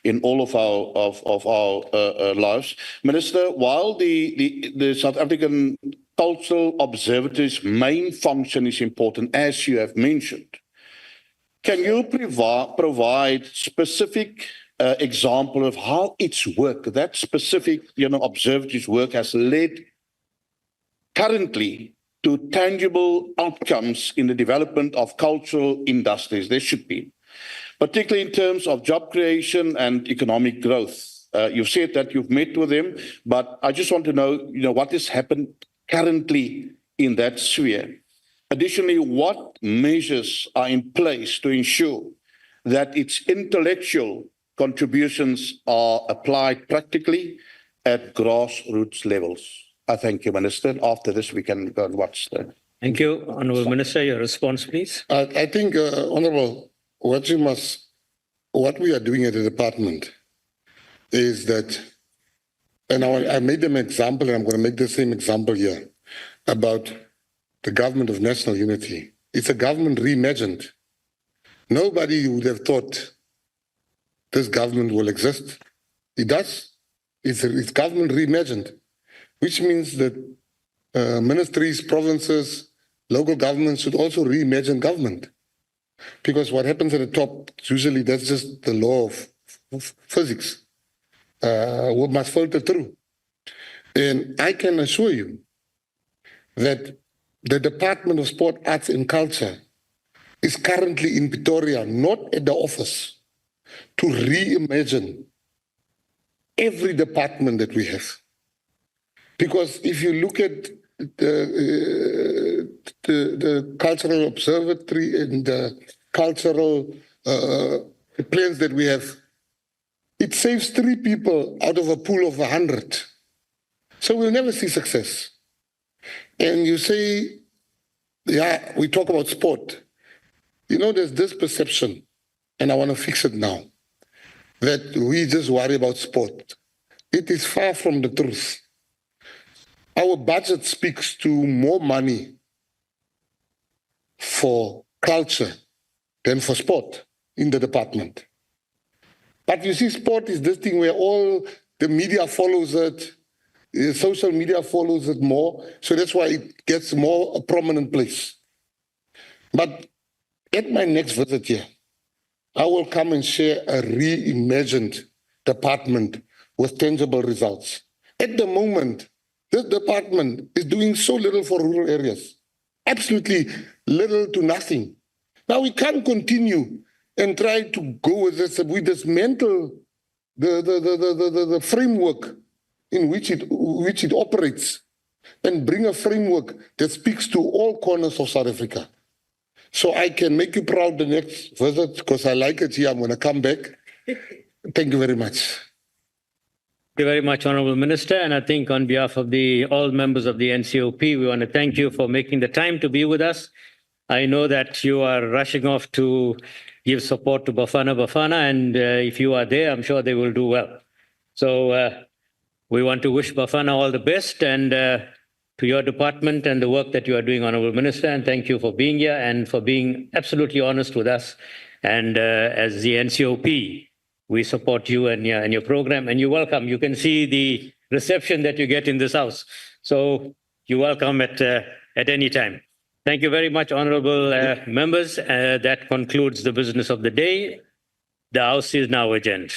Speaker 9: in all of our lives. Minister, while the South African Cultural Observatory's main function is important, as you have mentioned, can you provide specific example of how its work, that specific observatory's work, has led currently to tangible outcomes in the development of cultural industries? There should be, particularly in terms of job creation and economic growth. You've said that you've met with them, but I just want to know, what has happened currently in that sphere. Additionally, what measures are in place to ensure that its intellectual contributions are applied practically at grassroots levels? I thank you, Minister. After this, we can go and watch that.
Speaker 1: Thank you. Honourable Minister, your response, please.
Speaker 2: I think, Honourable, what we are doing at the department is that, and I made them an example, and I'm going to make the same example here about the government of national unity. It's a government reimagined. Nobody would have thought this government will exist. It does. It's government reimagined, which means that ministries, provinces, local governments should also reimagine government. Because what happens at the top, usually that's just the law of physics. We must filter through. And I can assure you that the Department of Sport, Arts and Culture is currently in Pretoria, not at the office, to reimagine every department that we have. Because if you look at the cultural observatory and the cultural plans that we have, it saves 3 people out of a pool of 100. So we'll never see success. And you say, yeah, we talk about sport. You know, there's this perception, and I want to fix it now, that we just worry about sport. It is far from the truth. Our budget speaks to more money for culture than for sport in the department. But you see, sport is this thing where all the media follows it, social media follows it more, so that's why it gets more a prominent place. But at my next visit here, I will come and share a reimagined department with tangible results. At the moment, this department is doing so little for rural areas, absolutely little to nothing. Now we can't continue and try to go with this. We dismantle the framework in which it operates and bring a framework that speaks to all corners of South Africa. So I can make you proud the next visit because I like it here. I'm going to come back. Thank you very much.
Speaker 1: Thank you very much, Honorable Minister. And I think on behalf of all members of the NCOP, we want to thank you for making the time to be with us. I know that you are rushing off to give support to Bafana, and if you are there, I'm sure they will do well. So we want to wish Bafana all the best and to your department and the work that you are doing, Honorable Minister, and thank you for being here and for being absolutely honest with us. And as the NCOP, we support you and your program, and you're welcome. You can see the reception that you get in this house. So you're welcome at any time. Thank you very much, honorable members. That concludes the business of the day. The House is now adjourned.